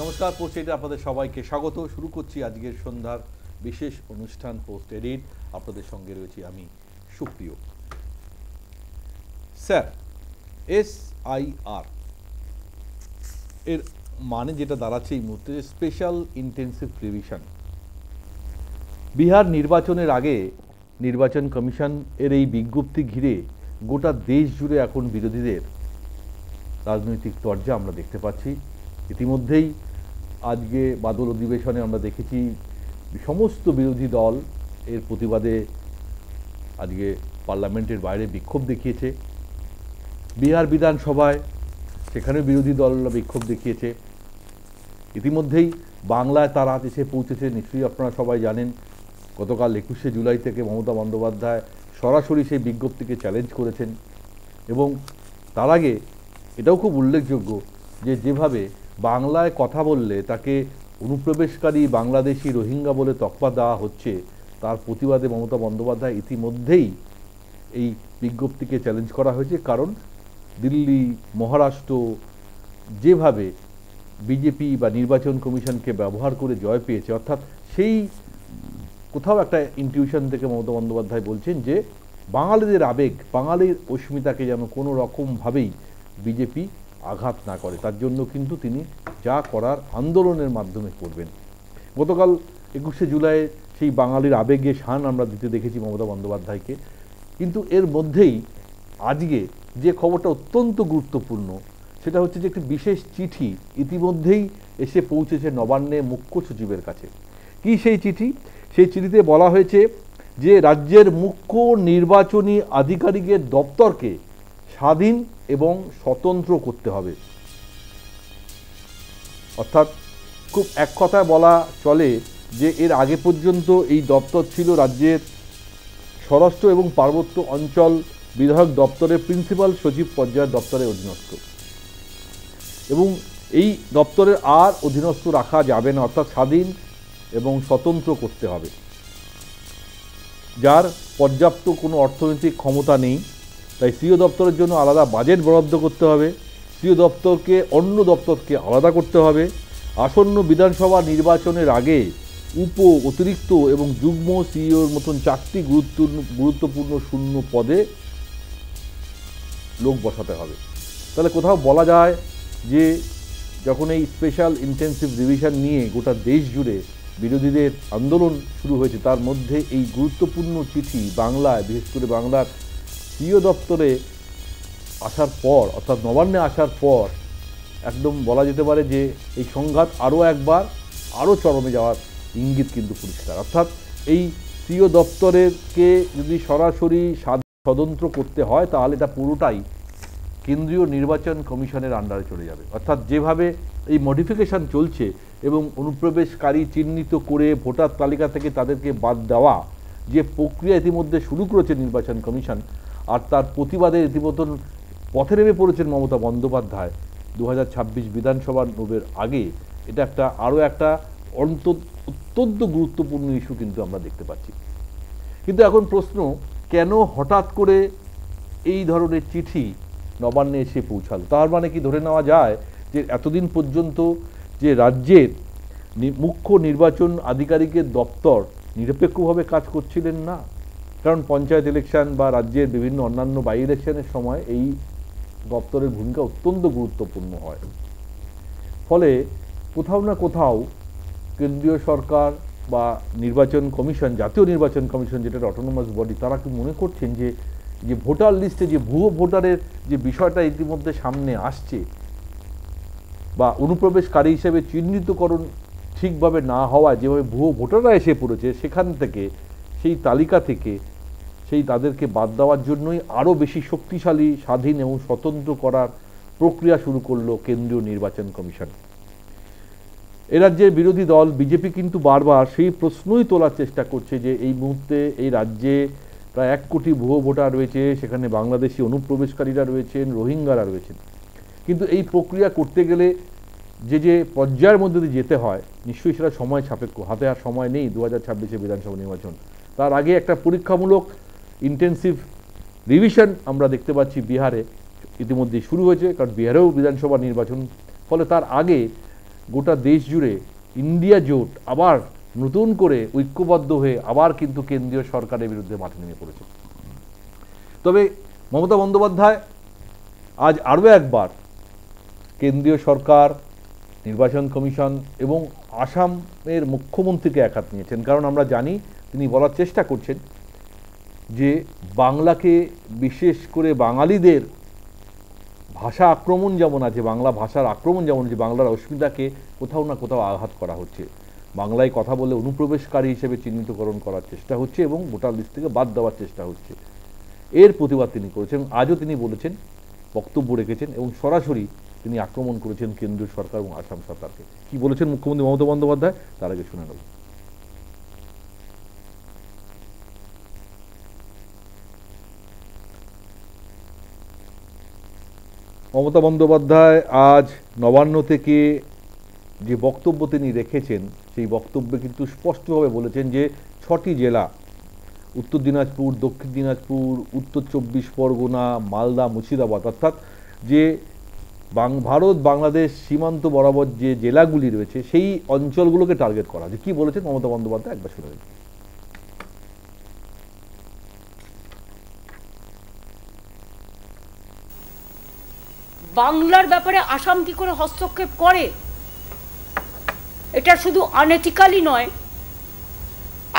নমস্কার, post edit আপনাদের সবাইকে স্বাগত। শুরু করছি আজকের সন্ধ্যার বিশেষ অনুষ্ঠান পোস্ট এডিট। আপনাদের সঙ্গে রয়েছি আমি সুপ্রিয়। স্যার, SIR এর মানে যেটা দাঁড়াচ্ছে এই মুহূর্তে স্পেশাল ইন্টেন্সিভ রিভিশন। বিহার নির্বাচনের আগে নির্বাচন কমিশন এর এই বিজ্ঞপ্তি ঘিরে গোটা দেশ জুড়ে এখন বিরোধীদের রাজনৈতিক তরজা আমরা দেখতে পাচ্ছি। ইতিমধ্যেই আজকে বাদল অধিবেশনে আমরা দেখেছি সমস্ত বিরোধী দল এর প্রতিবাদে আজকে পার্লামেন্টের বাইরে বিক্ষোভ দেখিয়েছে। বিহার বিধানসভায় সেখানেও বিরোধী দলরা বিক্ষোভ দেখিয়েছে। ইতিমধ্যেই বাংলায় তার হাত এসে পৌঁছেছে, নিশ্চয়ই আপনারা সবাই জানেন। গতকাল 21শে জুলাই থেকে মমতা বন্দ্যোপাধ্যায় সরাসরি সেই বিজ্ঞপ্তিকে চ্যালেঞ্জ করেছেন এবং তার আগে এটাও খুব উল্লেখযোগ্য যে যেভাবে বাংলায় কথা বললে তাকে অনুপ্রবেশকারী বাংলাদেশি রোহিঙ্গা বলে তকমা দেওয়া হচ্ছে, তার প্রতিবাদে মমতা বন্দ্যোপাধ্যায় ইতিমধ্যেই এই বিজ্ঞপ্তিকে চ্যালেঞ্জ করা হয়েছে। কারণ দিল্লি, মহারাষ্ট্র যেভাবে বিজেপি বা নির্বাচন কমিশনকে ব্যবহার করে জয় পেয়েছে, অর্থাৎ সেই কোথাও একটা ইনটিউশন থেকে মমতা বন্দ্যোপাধ্যায় বলছেন যে বাঙালিদের আবেগ, বাঙালির অস্মিতাকে যেন কোনো রকমভাবেই বিজেপি আঘাত না করে, তার জন্য কিন্তু তিনি যা করার আন্দোলনের মাধ্যমে করবেন। গতকাল 21শে জুলাই সেই বাঙালির আবেগে শান আমরা দিতে দেখেছি মমতা বন্দ্যোপাধ্যায়কে। কিন্তু এর মধ্যেই আজকে যে খবরটা অত্যন্ত গুরুত্বপূর্ণ সেটা হচ্ছে যে একটি বিশেষ চিঠি ইতিমধ্যেই এসে পৌঁছেছে নবান্নে মুখ্য সচিবের কাছে। কি সেই চিঠি? সেই চিঠিতে বলা হয়েছে যে রাজ্যের মুখ্য নির্বাচনী আধিকারিকের দপ্তরকে স্বাধীন এবং স্বতন্ত্র করতে হবে। অর্থাৎ খুব এক কথায় বলা চলে যে এর আগে পর্যন্ত এই দপ্তর ছিল রাজ্যের স্বরাষ্ট্র এবং পার্বত্য অঞ্চল বিধায়ক দপ্তরের প্রিন্সিপাল সচিব পর্যায়ের দপ্তরের অধীনস্থ, এবং এই দপ্তরের আর অধীনস্থ রাখা যাবে না, অর্থাৎ স্বাধীন এবং স্বতন্ত্র করতে হবে। যার পর্যাপ্ত কোনো অর্থনৈতিক ক্ষমতা নেই, তাই সিও দপ্তরের জন্য আলাদা বাজেট বরাদ্দ করতে হবে, সিও দপ্তরকে অন্য দপ্তরকে আলাদা করতে হবে। আসন্ন বিধানসভা নির্বাচনের আগে অতিরিক্ত এবং যুগ্ম সিইওর মতন 4টি গুরুত্বপূর্ণ শূন্য পদে লোক বসাতে হবে। তাহলে কোথাও বলা যায় যে যখন এই স্পেশাল ইন্টেন্সিভ রিভিশন নিয়ে গোটা দেশ জুড়ে বিরোধীদের আন্দোলন শুরু হয়েছে, তার মধ্যে এই গুরুত্বপূর্ণ চিঠি বাংলায়, বিশেষ করে বাংলার সিও দপ্তরে আসার পর, অর্থাৎ নবান্নে আসার পর একদম বলা যেতে পারে যে এই সংঘাত আরও চরমে যাওয়ার ইঙ্গিত কিন্তু পরিষ্কার। অর্থাৎ এই সিও দপ্তরকে যদি সরাসরি স্বতন্ত্র করতে হয় তাহলে এটা পুরোটাই কেন্দ্রীয় নির্বাচন কমিশনের আন্ডারে চলে যাবে। অর্থাৎ যেভাবে এই মডিফিকেশন চলছে এবং অনুপ্রবেশকারী চিহ্নিত করে ভোটার তালিকা থেকে তাদেরকে বাদ দেওয়া যে প্রক্রিয়া ইতিমধ্যে শুরু করেছে নির্বাচন কমিশন, আর তার প্রতিবাদে ইতিমধ্যে পথে নেমে পড়েছেন মমতা বন্দ্যোপাধ্যায় 2026 বিধানসভা নোবের আগে, এটা আরও একটা অত্যন্ত গুরুত্বপূর্ণ ইস্যু কিন্তু আমরা দেখতে পাচ্ছি। কিন্তু এখন প্রশ্ন, কেন হঠাৎ করে এই ধরনের চিঠি নবান্নে এসে পৌঁছালো? তার মানে কি ধরে নেওয়া যায় যে এতদিন পর্যন্ত যে রাজ্যের মুখ্য নির্বাচন আধিকারিকের দপ্তর নিরপেক্ষভাবে কাজ করছিলেন না? কারণ পঞ্চায়েত ইলেকশন বা রাজ্যের বিভিন্ন অন্যান্য বাই ইলেকশনের সময় এই দপ্তরের ভূমিকা অত্যন্ত গুরুত্বপূর্ণ হয়। ফলে কোথাও না কোথাও কেন্দ্রীয় সরকার বা নির্বাচন কমিশন, জাতীয় নির্বাচন কমিশন যেটা অটোনোমাস বডি, তারা কি মনে করছেন যে ভোটার লিস্টে যে ভুয়ো ভোটারের যে বিষয়টা ইতিমধ্যে সামনে আসছে বা অনুপ্রবেশকারী হিসেবে চিহ্নিতকরণ ঠিকভাবে না হওয়ায় যেভাবে ভুয়ো ভোটাররা এসে পড়েছে, সেখান থেকে সেই তালিকা থেকে তাদেরকে বাদ দেওয়ার জন্যই আরও বেশি শক্তিশালী, স্বাধীন এবং স্বতন্ত্র করার প্রক্রিয়া শুরু করলো কেন্দ্রীয় নির্বাচন কমিশন। এ রাজ্যের বিরোধী দল বিজেপি কিন্তু বারবার সেই প্রশ্নই তোলার চেষ্টা করছে যে এই মুহূর্তে এই রাজ্যে প্রায় 1 কোটি ভুয়ো ভোটার রয়েছে, সেখানে বাংলাদেশি অনুপ্রবেশকারীরা রয়েছেন, রোহিঙ্গারা রয়েছেন। কিন্তু এই প্রক্রিয়া করতে গেলে যে পর্যায়ের মধ্যে দিয়ে যেতে হয়, নিশ্চয়ই সেটা সময় সাপেক্ষ। হাতে আর সময় নেই 2026 বিধানসভা নির্বাচন। তার আগে একটা পরীক্ষামূলক ইন্টেন্সিভ রিভিশন আমরা দেখতে পাচ্ছি বিহারে ইতিমধ্যে শুরু হয়েছে, কারণ বিহারেও বিধানসভা নির্বাচন। ফলে তার আগে গোটা দেশ জুড়ে ইন্ডিয়া জোট আবার নতুন করে ঐক্যবদ্ধ হয়ে আবার কিন্তু কেন্দ্রীয় সরকারের বিরুদ্ধে মাঠে নেমে পড়েছে। তবে মমতা বন্দ্যোপাধ্যায় আজ আরও একবার কেন্দ্রীয় সরকার, নির্বাচন কমিশন এবং আসামের মুখ্যমন্ত্রীকে একহাত নিয়েছেন। কারণ আমরা জানি তিনি বলার চেষ্টা করছেন যে বাংলাকে, বিশেষ করে বাঙালিদের ভাষা আক্রমণ যেমন আছে, বাংলা ভাষার আক্রমণ যেমন আছে, বাংলার অস্মিতাকে কোথাও না কোথাও আঘাত করা হচ্ছে, বাংলায় কথা বলে অনুপ্রবেশকারী হিসেবে চিহ্নিতকরণ করার চেষ্টা হচ্ছে এবং ভোটার লিস্ট থেকে বাদ দেওয়ার চেষ্টা হচ্ছে। এর প্রতিবাদ তিনি করেছেন। আজও তিনি বলেছেন, বক্তব্য রেখেছেন এবং সরাসরি তিনি আক্রমণ করেছেন কেন্দ্রীয় সরকার এবং আসাম সরকারকে। কি বলেছেন মুখ্যমন্ত্রী মমতা বন্দ্যোপাধ্যায়, তার আগে শুনে নেব। মমতা বন্দ্যোপাধ্যায় আজ নবান্ন থেকে যে বক্তব্য তিনি রেখেছেন, সেই বক্তব্যে কিন্তু স্পষ্টভাবে বলেছেন যে 6টি জেলা, উত্তর দিনাজপুর, দক্ষিণ দিনাজপুর, উত্তর 24 পরগনা, মালদা, মুর্শিদাবাদ, অর্থাৎ যে ভারত বাংলাদেশ সীমান্ত বরাবর যে জেলাগুলি রয়েছে সেই অঞ্চলগুলোকে টার্গেট করা। যে কি বলেছেন মমতা বন্দ্যোপাধ্যায়, একবার শুনে নিন। বাংলার ব্যাপারে আসাম কি করে হস্তক্ষেপ করে, এটা শুধু আনএথিক্যালি নয়,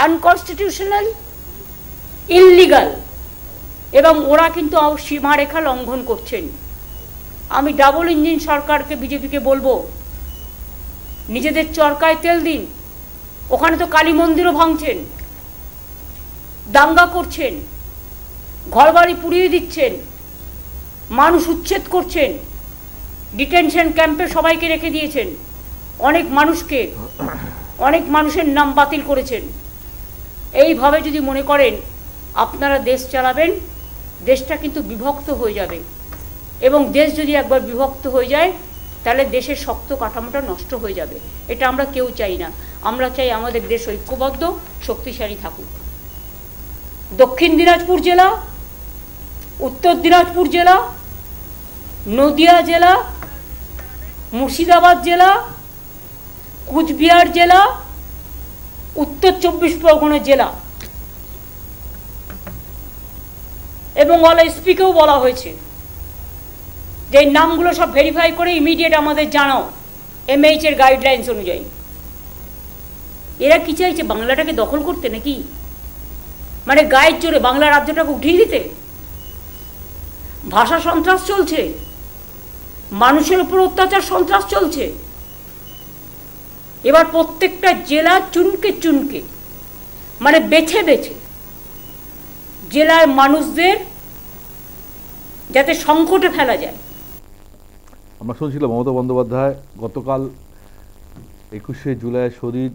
আনকনস্টিটিউশনাল, ইললিগাল, এবং ওরা কিন্তু সীমারেখা লঙ্ঘন করছেন। আমি ডাবল ইঞ্জিন সরকারকে, বিজেপিকে বলবো, নিজেদের চরকায় তেল দিন। ওখানে তো কালী মন্দিরও ভাঙছেন, দাঙ্গা করছেন, ঘরবাড়ি পুড়িয়ে দিচ্ছেন, মানুষ উচ্ছেদ করছেন, ডিটেনশন ক্যাম্পে সবাইকে রেখে দিয়েছেন, অনেক মানুষের নাম বাতিল করেছেন। এইভাবে যদি মনে করেন আপনারা দেশ চালাবেন, দেশটা কিন্তু বিভক্ত হয়ে যাবে, এবং দেশ যদি একবার বিভক্ত হয়ে যায় তাহলে দেশের শক্ত কাঠামোটা নষ্ট হয়ে যাবে। এটা আমরা কেউ চাই না। আমরা চাই আমাদের দেশ ঐক্যবদ্ধ, শক্তিশালী থাকুক। দক্ষিণ দিনাজপুর জেলা, উত্তর দিনাজপুর জেলা, নদিয়া জেলা, মুর্শিদাবাদ জেলা, কুচবিহার জেলা, উত্তর 24 পরগনা জেলা, এবং এসপিকেও বলা হয়েছে যে এই নামগুলো সব ভেরিফাই করে ইমিডিয়েট আমাদের জানাও, MH এর গাইডলাইন্স অনুযায়ী। এরা কি চাইছে, বাংলাটাকে দখল করতে নাকি? মানে গায়ের জোরে বাংলা রাজ্যটাকে উঠিয়ে দিতে? ভাষা সন্ত্রাস চলছে, মানুষের উপর অত্যাচার সন্ত্রাস চলছে। এবার প্রত্যেকটা জেলা চুনকে চুনকে, মানে বেছে বেছে জেলার মানুষদের যাতে সংকটে ফেলা যায়। আমরা শুনছিলাম মমতা বন্দ্যোপাধ্যায় গতকাল 21শে জুলাই শহীদ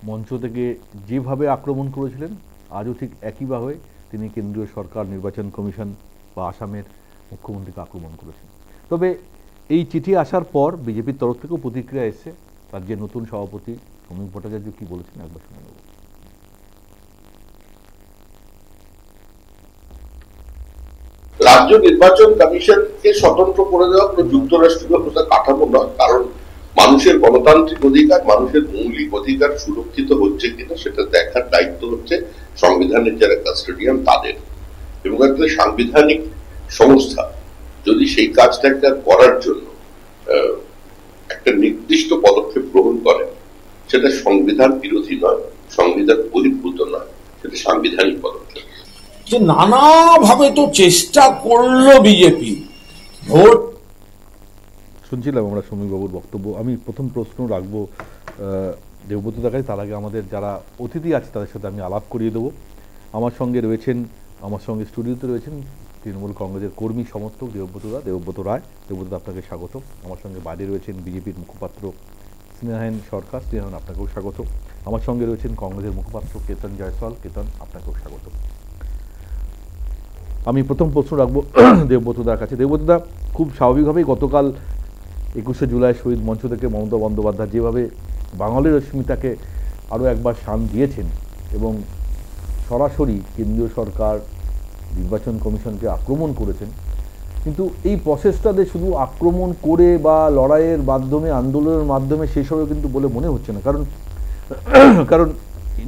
মঞ্চ থেকে যেভাবে আক্রমণ করেছিলেন, আজও ঠিক একইভাবে তিনি কেন্দ্রীয় সরকার, নির্বাচন কমিশন বা আসামের মুখ্যমন্ত্রীকে আক্রমণ করেছেন। তবে এই চিঠি আসার পর বিজেপির তরফ থেকেও প্রতিক্রিয়া এসেছে। রাজ্যের নতুন সভাপতি সমীক ভট্টাচার্য কি বলেছেন, একবার শুনে নেব। রাজ্য নির্বাচন কমিশনকে স্বতন্ত্র করে দেওয়া কোনো যুক্তরাষ্ট্রীয় ব্যবস্থা কাঠামো নয়। কারণ মানুষের গণতান্ত্রিক অধিকার, মানুষের মৌলিক অধিকার সুরক্ষিত হচ্ছে কিনা সেটা দেখার দায়িত্ব হচ্ছে সংবিধানের যারা কাস্টোডিয়ান তাদের। এবং একটা সাংবিধানিক সংস্থা যদি সেই কাজটা করার জন্য একটা নির্দিষ্ট পদক্ষেপ গ্রহণ করে, সেটা সংবিধান বিরোধী নয়, সংবিধান বহির্ভূত নয়, সেটা সাংবিধানিক পদক্ষেপ। যে নানাভাবে তো চেষ্টা করলো বিজেপি ভোট। শুনছিলাম আমরা সমীরবাবুর বক্তব্য। আমি প্রথম প্রশ্ন রাখবো দেবব্রতদার কাছে, তার আগে আমাদের যারা অতিথি আছে তাদের সাথে আমি আলাপ করিয়ে দেবো। আমার সঙ্গে স্টুডিওতে রয়েছেন তৃণমূল কংগ্রেসের কর্মী সমর্থক দেবব্রত রায়। দেবব্রত, আপনাকে স্বাগত। আমার সঙ্গে বাইরে রয়েছেন বিজেপির মুখপাত্র স্নেহায়ন সরকার। স্নেহায়ন, আপনাকেও স্বাগত। আমার সঙ্গে রয়েছেন কংগ্রেসের মুখপাত্র কেতন জয়সওয়াল। কেতন, আপনাকেও স্বাগত। আমি প্রথম প্রশ্ন রাখবো দেবব্রতদার কাছে। দেবব্রতদা, খুব স্বাভাবিকভাবেই গতকাল 21শে জুলাই শহীদ মঞ্চ থেকে মমতা বন্দ্যোপাধ্যায় যেভাবে বাঙালির অস্মিতাকে আরও একবার শান দিয়েছেন এবং সরাসরি কেন্দ্রীয় সরকার, নির্বাচন কমিশনকে আক্রমণ করেছেন, কিন্তু এই প্রসেসটাতে শুধু আক্রমণ করে বা লড়াইয়ের মাধ্যমে, আন্দোলনের মাধ্যমে শেষ হবে কিন্তু বলে মনে হচ্ছে না। কারণ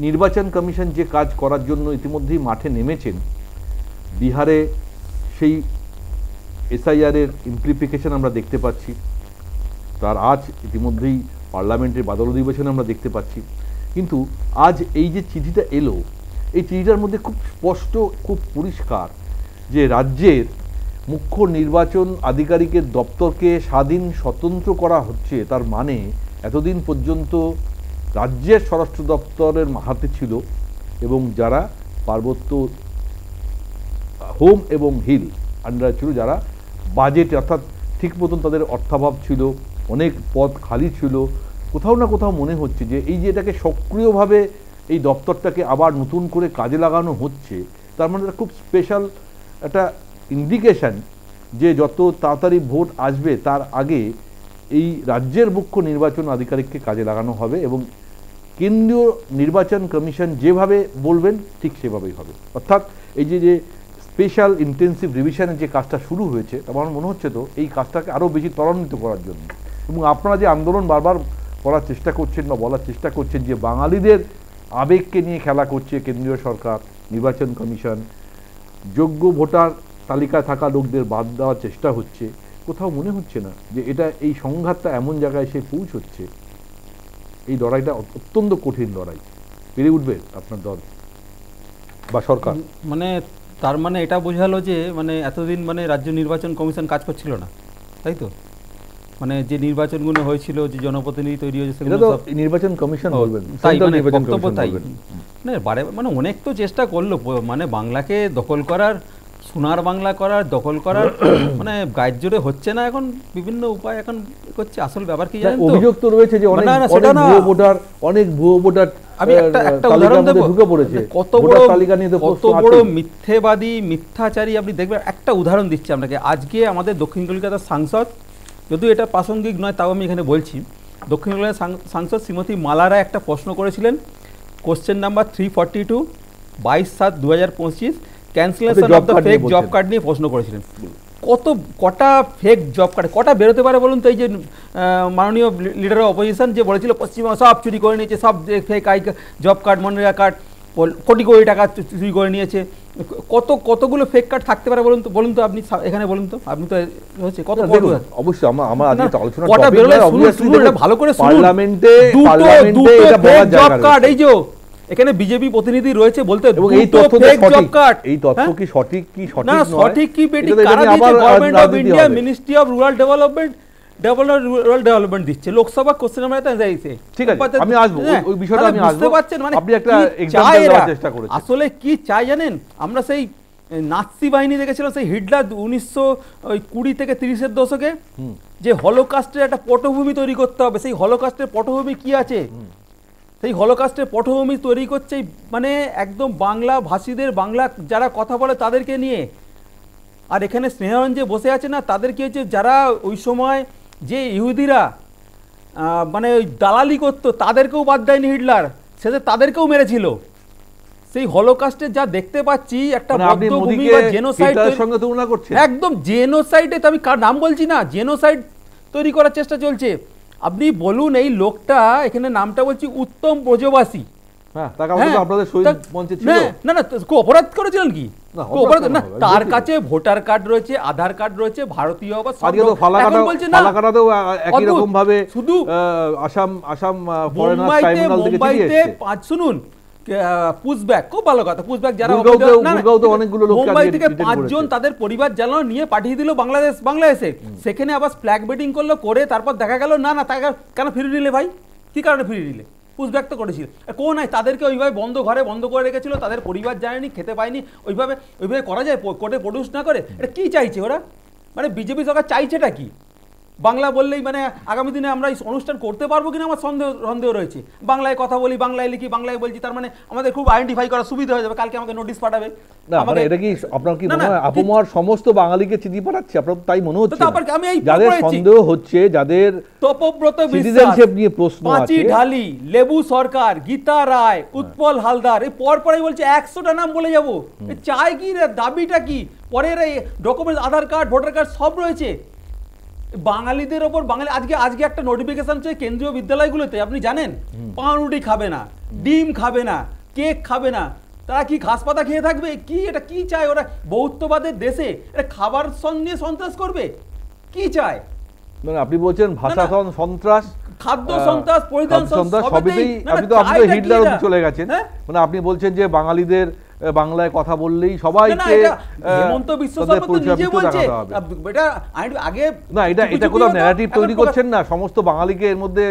নির্বাচন কমিশন যে কাজ করার জন্য ইতিমধ্যেই মাঠে নেমেছেন, বিহারে সেই এসআইআরের ইমপ্লিফিকেশন আমরা দেখতে পাচ্ছি, তার আজ ইতিমধ্যেই পার্লামেন্টের বাদল অধিবেশনে আমরা দেখতে পাচ্ছি। কিন্তু আজ এই যে চিঠিটা এলো, এই চিঠিটার মধ্যে খুব স্পষ্ট, খুব পরিষ্কার যে রাজ্যের মুখ্য নির্বাচন আধিকারিকের দপ্তরকে স্বাধীন স্বতন্ত্র করা হচ্ছে। তার মানে এতদিন পর্যন্ত রাজ্যের স্বরাষ্ট্র দপ্তরের হাতে ছিল এবং যারা পার্বত্য হোম এবং হিল আন্ডারে ছিল, যারা বাজেট অর্থাৎ ঠিক মতন তাদের অর্থাভাব ছিল, অনেক পদ খালি ছিল। কোথাও না কোথাও মনে হচ্ছে যে এই যে এটাকে সক্রিয়ভাবে এই দপ্তরটাকে আবার নতুন করে কাজে লাগানো হচ্ছে, তার মানে একটা খুব স্পেশাল একটা ইন্ডিকেশন যে যত তাড়াতাড়ি ভোট আসবে তার আগে এই রাজ্যের মুখ্য নির্বাচন আধিকারিককে কাজে লাগানো হবে এবং কেন্দ্রীয় নির্বাচন কমিশন যেভাবে বলবেন ঠিক সেভাবেই হবে। অর্থাৎ এই যে স্পেশাল ইন্টেন্সিভ রিভিশনের যে কাজটা শুরু হয়েছে, আমার মনে হচ্ছে তো এই কাজটাকে আরও বেশি ত্বরান্বিত করার জন্য। এবং আপনারা যে আন্দোলন বারবার করার চেষ্টা করছেন বা বলার চেষ্টা করছেন যে বাঙালিদের আবেগকে নিয়ে খেলা করছে কেন্দ্রীয় সরকার, নির্বাচন কমিশন, যোগ্য ভোটার তালিকায় থাকা লোকদের বাদ দেওয়ার চেষ্টা হচ্ছে, কোথাও মনে হচ্ছে না যে এটা এই সংঘাতটা এমন জায়গায় এসে পৌঁছচ্ছে, এই লড়াইটা অত্যন্ত কঠিন লড়াই, পেরে উঠবে আপনার দল বা সরকার? মানে তার মানে এটা বোঝালো যে মানে এতদিন মানে রাজ্য নির্বাচন কমিশন কাজ করছিল না, তাই তো? মানে যে নির্বাচনগুলো হয়েছিল, যে জনপ্রতিনিধি তৈরি হয়েছে, সেগুলো সব নির্বাচন কমিশন বলবেন, তাই মানে বক্তব্য তাই। মানে মানে অনেক তো চেষ্টা করলো মানে বাংলাকে দখল করার, সোনার বাংলা করার, দখল করার, মানে গায়ের জোরে হচ্ছে না। এখন বিভিন্ন উপায় এখন করছে। আসল ব্যাপার কি জানেন তো, অভিযোগ তো রয়েছে যে অনেক ভুয়ো ভোটার আমি একটা উদাহরণ দেব, ঢুকে পড়েছে, কত বড় মিথ্যেবাদী, মিথ্যাচারী আপনি দেখবেন। একটা উদাহরণ দিচ্ছি আপনাকে। আজকে আমাদের দক্ষিণ কলকাতার সাংসদ, যদিও এটা প্রাসঙ্গিক নয় তাও আমি এখানে বলছি, দক্ষিণ কলকাতার সাংসদ শ্রীমতী মালারা একটা প্রশ্ন করেছিলেন, question number 342, 22/7/2025, cancellation of the fake job card নিয়ে প্রশ্ন করেছিলেন। কটা ফেক জব কার্ড কটা বেরোতে পারে বলুন তো? এই যে মাননীয় লিডার অফ অপোজিশন যে বলেছিল পশ্চিমবঙ্গ সব চুরি করে নিয়েছে, সব fake job card, MNREGA card, crore crore টাকা চুরি করে নিয়েছে, কতগুলো ফেক কার্ড থাকতে পারে বলুন তো আপনি এখানে বলুন তো, আপনি তো হচ্ছে কত অবশ্যই আমার আজকে আলোচনা কটা বেরোলে ভালো করে পার্লামেন্টে এটা বলার জব কার্ড। এই যে এখানে বিজেপি প্রতিনিধি রয়েছে বলতে, এই তথ্য কি সঠিক কি সঠিক নয়, সঠিক কি বেটি কারা দিচ্ছে? Government of India, ministry of rural development দিচ্ছে। লোকসভা কোশ্চেন নাম্বার দিয়েছে। ঠিক আছে, আমি আসবো ওই বিষয়টা, আমি আসবো। মানে আপনি একটা এক্সাম্পল দেওয়ার চেষ্টা করেছেন। আসলে কি চাই জানেন? আমরা সেই নাৎসি বাহিনী দেখেছিলাম, সেই হিটলার 1920 থেকে 30-এর দশকে, যে হলোকাস্টের একটা পটভূমি তৈরি করতে হবে। সেই হলোকাস্টের পটভূমি কি আছে? সেই হলোকাস্টের পটভূমি তৈরি করছে মানে একদম বাংলা ভাষীদের, বাংলা যারা কথা বলে তাদেরকে নিয়ে। আর এখানে স্নেহারঞ্জন যে বসে আছে না, তাদের কি হচ্ছে, যারা ওই সময় যে ইহুদিরা মানে ওই দালালি করতো, তাদেরকেও বাদ দেয়নি হিটলার, সেটা তাদেরকেও মেরেছিল। সেই হলোকাস্টে যা দেখতে পাচ্ছি একটা বদ্ধভূমি বা জেনোসাইড সঙ্গে তুলনা করছে, একদম জেনোসাইডে। তো আমি কার নাম বলছি না, জেনোসাইড তৈরি করার চেষ্টা চলছে। আপনি বলুন এই লোকটা, এখানে নামটা বলছি উত্তম ব্রজবাসী, অপরাধ করেছিলেন কি? তার কাছে ভোটার কার্ড রয়েছে, আধার কার্ড রয়েছে, ভারতীয় শুধু মুম্বাইতে শুনুন পুশব্যাক, খুব ভালো কথা, পুশব্যাক যারা মুম্বাই থেকে 5 জন তাদের পরিবার জানানো নিয়ে পাঠিয়ে দিল বাংলাদেশে। সেখানে আবার ফ্ল্যাগ বেটিং করলো, করে তারপর দেখা গেল না তাকে কেন ফিরিয়ে নিলে ভাই? কি কারণে ফিরিয়ে দিলে? পুশব্যাক তো করেছিল, কোন নাই তাদেরকে ওইভাবে ঘরে বন্ধ করে রেখেছিল, তাদের পরিবার জানেনি, খেতে পায়নি। ওইভাবে করা যায় কোর্টে প্রডিউস না করে? এটা কি চাইছে ওরা? মানে বিজেপি সরকার চাইছেটা কি? বাংলা বললেই মানে আগামী দিনে আমরা এই অনুষ্ঠান করতে পারবো কিনা আমার সন্দেহ রয়েছে। বাংলায় কথা বলি, বাংলায় লিখি, বাংলায় বলছি, তার মানে আমাদের খুব আইডেন্টিফাই করা সুবিধা হয়ে যাবে। কালকে আমাকে নোটিশ পাঠাবে। না মানে এটা কি আপনার কি মনে হয় আপমর সমস্ত বাঙালিকে চিঠি পাঠাচ্ছে? আপনার তাই মনে হচ্ছে? আমি এই যাদের সন্দেহ হচ্ছে, যাদের তপব্রত সিটিজেনশিপ নিয়ে প্রশ্ন আছে, পাঁচি ঢালি, লেবু সরকার, গীতা রায়, উৎপল হালদার, এই পরপরই বলছে 100টা নাম বলে যাবো। চাই কি রে, দাবিটা কি? পরের এই ডকুমেন্ট, আধার কার্ড, ভোটার কার্ড সব রয়েছে। বাঙালিদের ওপর বাঙালি আজকে একটা নোটিফিকেশন চাই কেন্দ্রীয় বিদ্যালয়গুলোতে, আপনি জানেন? পাউরুটি খাবে না, ডিম খাবে না, কেক খাবে না, তারা কি ঘাস পাতা খেয়ে থাকবে? কি এটা কি চায় ওরা? বহুত্ববাদের দেশে এটা খাবার সঙ্গে সন্ত্রাস করবে? কি চায়? মানে আপনি বলছেন ভাষা সন্ত্রাস, খাদ্য সন্ত্রাস, পরিধান সন্ত্রাস, সবই। আপনি তো আপনি হিটলার অবধি চলে গেছেন। মানে আপনি বলছেন যে বাঙালিদের বাংলায় কথা বললেই সবাইকে হেমন্ত বিশ্ব শর্মা তো নিজে বলছে এটা আগে না, এটা কোনো ন্যারেটিভ তৈরি করছেন না, সমস্ত বাঙালিকে এর মধ্যে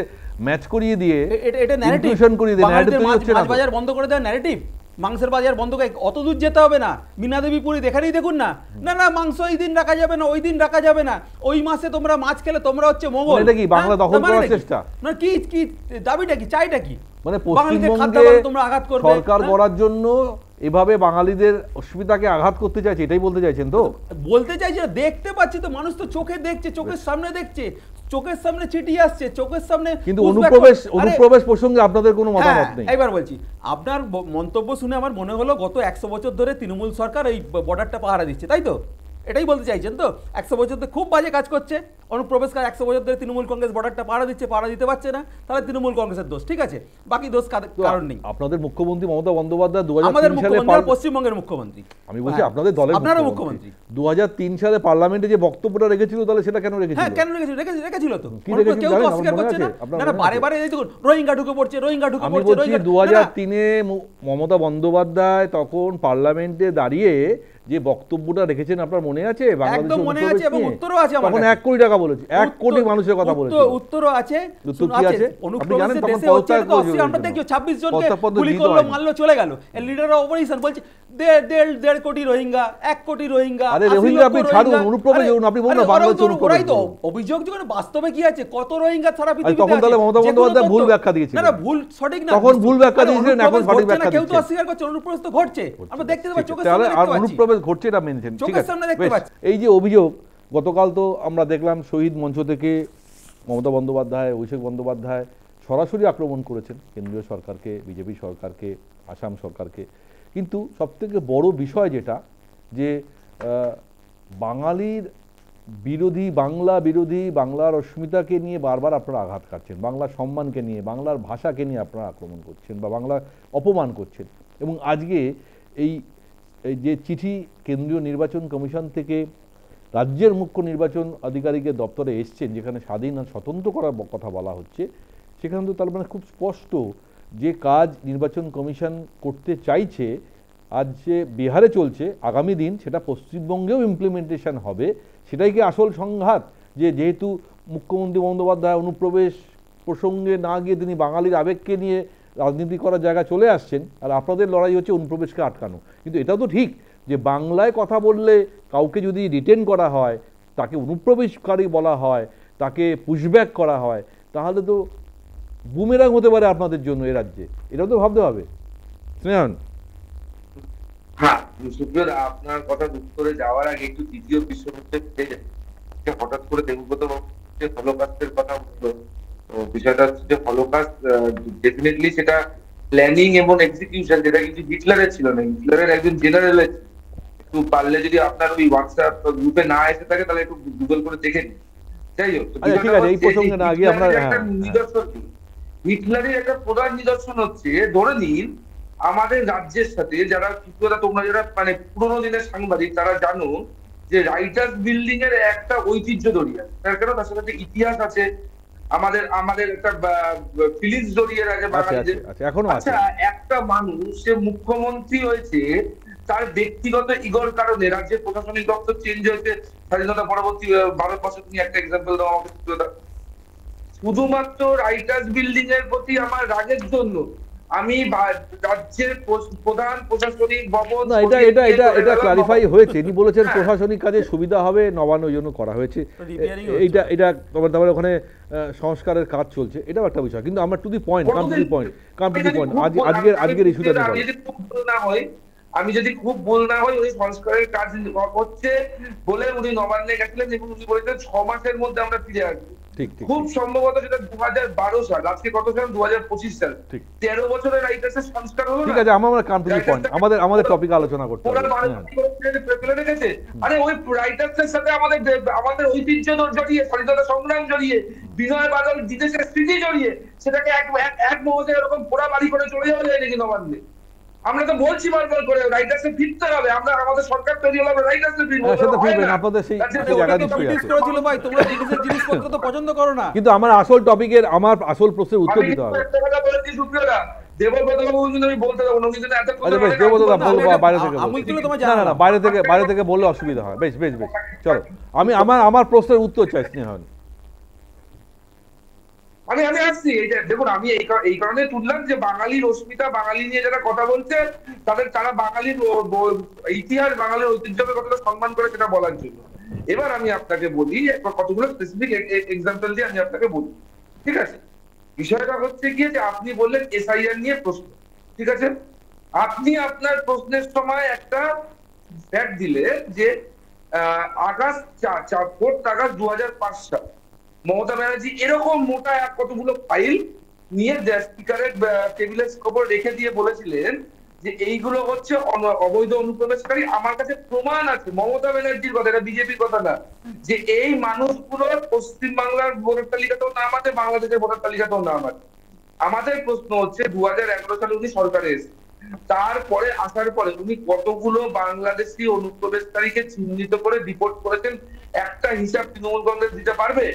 ম্যাচ করিয়ে দিয়ে এটা ন্যারেটিভ করিয়ে দিয়ে ন্যারেটিভ তৈরি হচ্ছে না। বাজার বন্ধ করে দেওয়া ন্যারেটিভ, মাংসের বাজার বন্ধ করে অত দূর যেতে হবে না। মিনাদেবী পুরী দেখানেই দেখুন না, না না মাংস এই দিন রাখা যাবে না, ওই দিন রাখা যাবে না, ওই মাসে তোমরা মাছ খেলে তোমরা হচ্ছে মঙ্গল। এটা কি বাংলা দখল করার চেষ্টা? না কি কি দাবিটা কি, চাইটা কি? মানে পশ্চিমবঙ্গে তোমরা আঘাত করবে, সরকার করার জন্য এভাবে বাঙালিদের অস্মিতাকে আঘাত করতে চাইছে, এটাই বলতে চাইছেন? তো বলতে চাইছে, দেখতে পাচ্ছি তো, মানুষ to চোখে দেখছে, চোখের সামনে দেখছে, চোখের সামনে চিঠি আসছে, চোখের সামনে। কিন্তু অনুপ্রবেশ প্রসঙ্গে আপনাদের কোনো মতামত নেই? এবার বলছি, আপনার মন্তব্য শুনে আমার মনে হলো গত 100 বছর ধরে তৃণমূল সরকার এই বর্ডারটা পাহারা দিচ্ছে, তাই তো? এটাই বলতে চাইছেন তো? 100 বছর ধরে খুব বাজে কাজ করছে অনুপ্রবেশকারী, 100 বছর ধরে তৃণমূল কংগ্রেস বর্ডারটা পাহারা দিচ্ছে, পাহারা দিতে পারছে না, তাহলে তৃণমূল কংগ্রেসের দোষ, ঠিক আছে? বাকি দোষ কারণ নেই। আপনাদের মুখ্যমন্ত্রী মমতা বন্দ্যোপাধ্যায় আমাদের মুখ্যমন্ত্রী, পশ্চিমবঙ্গের মুখ্যমন্ত্রী, আমি বলছি আপনাদের দলের আপনারও মুখ্যমন্ত্রী 2003 সালে পার্লামেন্টে যে বক্তব্যটা রেখেছিল, তাহলে সেটা কেন রেখেছিল? হ্যাঁ, কেন রেখেছিল তো? কেউ তো অস্বীকার করছে না। না বারে বারে এই দেখুন রোহিঙ্গা ঢুকে পড়ছে, রোহিঙ্গা ঢুকে পড়ছে। 2003-এ মমতা বন্দ্যোপাধ্যায় তখন পার্লামেন্টে দাঁড়িয়ে যে বক্তব্যটা রেখেছেন আপনার মনে আছে? একদম মনে আছে, এবং উত্তরও আছে। তখন 1 কোটি টাকা বলেছে, 1 কোটি মানুষের কথা বলেছে। উত্তরও আছে। উত্তর কি আছে? আপনি জানেন তখন আমরা দেখি 26 জনকে গুলি করলো, মারলো, চলে গেল। এর লিডার অফ অপারেশন বলছে 1.5 কোটি রোহিঙ্গা, 1 কোটি রোহিঙ্গা। আরে রোহিঙ্গা আপনি ছাড়ুন, অনুপ্রবেশ করুন, আপনি বলুন না বাংলাদেশ অনুপ্রবেশ। ওরাই তো অভিযোগ, যখন বাস্তবে কি আছে, কত রোহিঙ্গা সারা পৃথিবীতে আছে। তখন তাহলে মমতা বন্দ্যোপাধ্যায় ভুল ব্যাখ্যা দিয়েছিলেন। না ভুল সঠিক না, তখন ভুল ব্যাখ্যা দিয়েছিলেন, এখন সঠিক ব্যাখ্যা দিচ্ছেন। কেউ তো অস্বীকার করছে অনুপ্রবেশ তো ঘটছে, আমরা দেখতে পাচ্ছি, চোখের সামনে দেখতে পাচ্ছি। আর অনুপ্রবেশ ঘটছে এটা মেনছেন, ঠিক আছে? এই যে অভিযোগ, গতকাল তো আমরা দেখলাম শহীদ মঞ্চ থেকে মমতা বন্দ্যোপাধ্যায়, অভিষেক বন্দ্যোপাধ্যায় সরাসরি আক্রমণ করেছেন কেন্দ্রীয় সরকারকে, বিজেপি সরকারকে, আসাম সরকারকে। কিন্তু সবথেকে বড় বিষয় যেটা, যে বাঙালির বিরোধী, বাংলা বিরোধী, বাংলার অস্মিতাকে নিয়ে বারবার আপনারা আঘাত কাটছেন, বাংলার সম্মানকে নিয়ে, বাংলার ভাষাকে নিয়ে আপনারা আক্রমণ করছেন বা বাংলা অপমান করছেন। এবং আজকে এই যে চিঠি কেন্দ্রীয় নির্বাচন কমিশন থেকে রাজ্যের মুখ্য নির্বাচন আধিকারিকের দপ্তরে এসছেন, যেখানে স্বাধীন আর স্বতন্ত্র করার কথা বলা হচ্ছে, সেখানে তো তার মানে খুব স্পষ্ট যে কাজ নির্বাচন কমিশন করতে চাইছে, আজ যে বিহারে চলছে, আগামী দিন সেটা পশ্চিমবঙ্গেও ইমপ্লিমেন্টেশন হবে। সেটাই কি আসল সংঘাত? যে যেহেতু মুখ্যমন্ত্রী বন্দ্যোপাধ্যায় অনুপ্রবেশ প্রসঙ্গে না গিয়ে তিনি বাঙালির আবেগকে নিয়ে রাজনীতি করার জায়গা চলে আসছেন, আর আপনাদের লড়াই হচ্ছে অনুপ্রবেশকে আটকানো। কিন্তু এটাও তো ঠিক যে বাংলায় কথা বললে কাউকে যদি রিটেন করা হয়, তাকে অনুপ্রবেশকারী বলা হয়, তাকে পুশব্যাক করা হয়, তাহলে তো বুমেরাং হতে পারে আপনাদের জন্য এ রাজ্যে। এটাও তো ভাবতে হবে। স্নেহান, হ্যাঁ সুপ্রিয়, আপনার কথা উত্তরে যাওয়ার আগে একটু দ্বিতীয় বিশ্বযুদ্ধে হঠাৎ করে দেবব্রত হলোকাস্টের কথা বললো। বিষয়টা হচ্ছে যে হলোকাস্ট ডেফিনেটলি সেটা প্ল্যানিং এবং এক্সিকিউশন, যেটা কিন্তু হিটলারের ছিল না, হিটলারের একজন জেনারেলের। একটু পারলে যদি আপনার ওই হোয়াটসঅ্যাপ গ্রুপে না এসে থাকে তাহলে একটু গুগল করে দেখে নিন। যাই হোক, হিটলারের একটা প্রধান নিদর্শন হচ্ছে, ধরে নিন আমাদের রাজ্যের সাথে যারা তোমরা যারা মানে পুরোনো দিনের সাংবাদিক, তারা জানো যে রাইটার্স বিল্ডিং এর একটা ঐতিহ্য জড়িয়ে আছে। তার কারণ তার সাথে ইতিহাস আছে, আমাদের একটা ফিলিংস জড়িয়ে আছে বাঙালিদের। আচ্ছা, একটা মানুষ সে মুখ্যমন্ত্রী হয়েছে, তার ব্যক্তিগত ইগোর কারণে রাজ্যের প্রশাসনিক দপ্তর চেঞ্জ হয়েছে স্বাধীনতা পরবর্তী 12 বছর। তুমি একটা এক্সাম্পল দাও আমাকে। শুধুমাত্র রাইটার্স বিল্ডিং এর প্রতি আমার রাগের জন্য আমি রাজ্যের প্রধান প্রশাসনিক ভবন না, এটা এটা এটা এটা ক্লারিফাই হয়েছে। ইনি বলেছেন প্রশাসনিক কাজে সুবিধা হবে, নবান্ন ওই জন্য করা হয়েছে। এইটা এটা তারপরে ওখানে সংস্কারের কাজ চলছে, এটাও একটা বিষয়। কিন্তু আমরা to the point, come to the point আজকের ইস্যুটা নিয়ে আমি যদি খুব ভুল না হই, ওই সংস্কারের কাজ হচ্ছে বলে উনি নবান্নে গেছিলেন এবং উনি বলেছেন 6 মাসের মধ্যে আমরা ফিরে আসবো। খুব সম্ভবত যেটা 2012 সাল, আজকে কত সাল, 2025 সাল, 13 বছরের রাইটার্সের সংস্কার হলো। ঠিক আছে, আমরা কাম টু দি পয়েন্ট, আমাদের টপিক আলোচনা করতে হবে। আরে ওই রাইটার্সের সাথে আমাদের ঐতিহ্য জড়িয়ে, স্বাধীনতা সংগ্রাম জড়িয়ে, বিনয় বাদল বিদেশের স্মৃতি জড়িয়ে, সেটাকে এক মুহূর্তে এরকম পোড়া বাড়ি করে চলে যাওয়া যায় নাকি নবান্নে? আমরা তো বলছি বারবার করে রাইটার্সে ফিরতে হবে, আমরা আমাদের সরকার তৈরি হলে আমরা রাইটার্সে ফিরবো। আপনাদের সেই জায়গা করেছিল ভাই, তোমরা বিদেশের জিনিসপত্র তো পছন্দ করো না। কিন্তু আমার আসল টপিকের, আমার আসল প্রশ্নের উত্তর দিতে হবে। একটা কথা বলেছি সুপ্রিয়দা, দেবব্রত বাবু কিন্তু আমি বলতে দেবো না, উনি কিন্তু এত আচ্ছা বেশ, দেবব্রত দা বলবো বাইরে থেকে। না না, বাইরে থেকে বললে অসুবিধা হয়। বেশ বেশ বেশ, চলো আমি আমার প্রশ্নের উত্তর চাই স্নেহা। আমি আসছি। এইটা দেখুন, আমি এই কারণে তুললাম যে বাঙালির অস্মিতা, বাঙালি নিয়ে যারা কথা বলছে তারা বাঙালির ইতিহাস, বাঙালির ঐতিহ্যকে কতটা সম্মান করে সেটা বলার জন্য। এবার আমি আপনাকে বলি, কতগুলো স্পেসিফিক এক্সাম্পল দিয়ে আমি আপনাকে বলি, ঠিক আছে? বিষয়টা হচ্ছে গিয়ে যে আপনি বললেন এসআইআর নিয়ে প্রশ্ন, ঠিক আছে? আপনি আপনার প্রশ্নের সময় একটা ফ্যাক্ট দিলে যে আগস্ট 4 2005 সাল মমতা ব্যানার্জি এরকম মোটা কতগুলো ফাইল নিয়ে স্পিকারের টেবিলের খবর রেখে দিয়ে বলেছিলেন যে এইগুলো হচ্ছে অবৈধ অনুপ্রবেশকারী। আমার কাছে প্রমাণ আছে, মমতা ব্যানার্জির কথা, এটা বিজেপির কথা না, যে এই মানুষগুলোর পশ্চিম বাংলার ভোটার তালিকাতেও নাম আছে, বাংলাদেশের ভোটার তালিকাতেও নাম আছে। আমাদের প্রশ্ন হচ্ছে 2011 সালে উনি সরকারে এসে, তারপরে আসার পরে উনি কতগুলো বাংলাদেশি অনুপ্রবেশকারীকে চিহ্নিত করে রিপোর্ট করেছেন, একটা হিসাব তৃণমূল কংগ্রেস দিতে পারবে?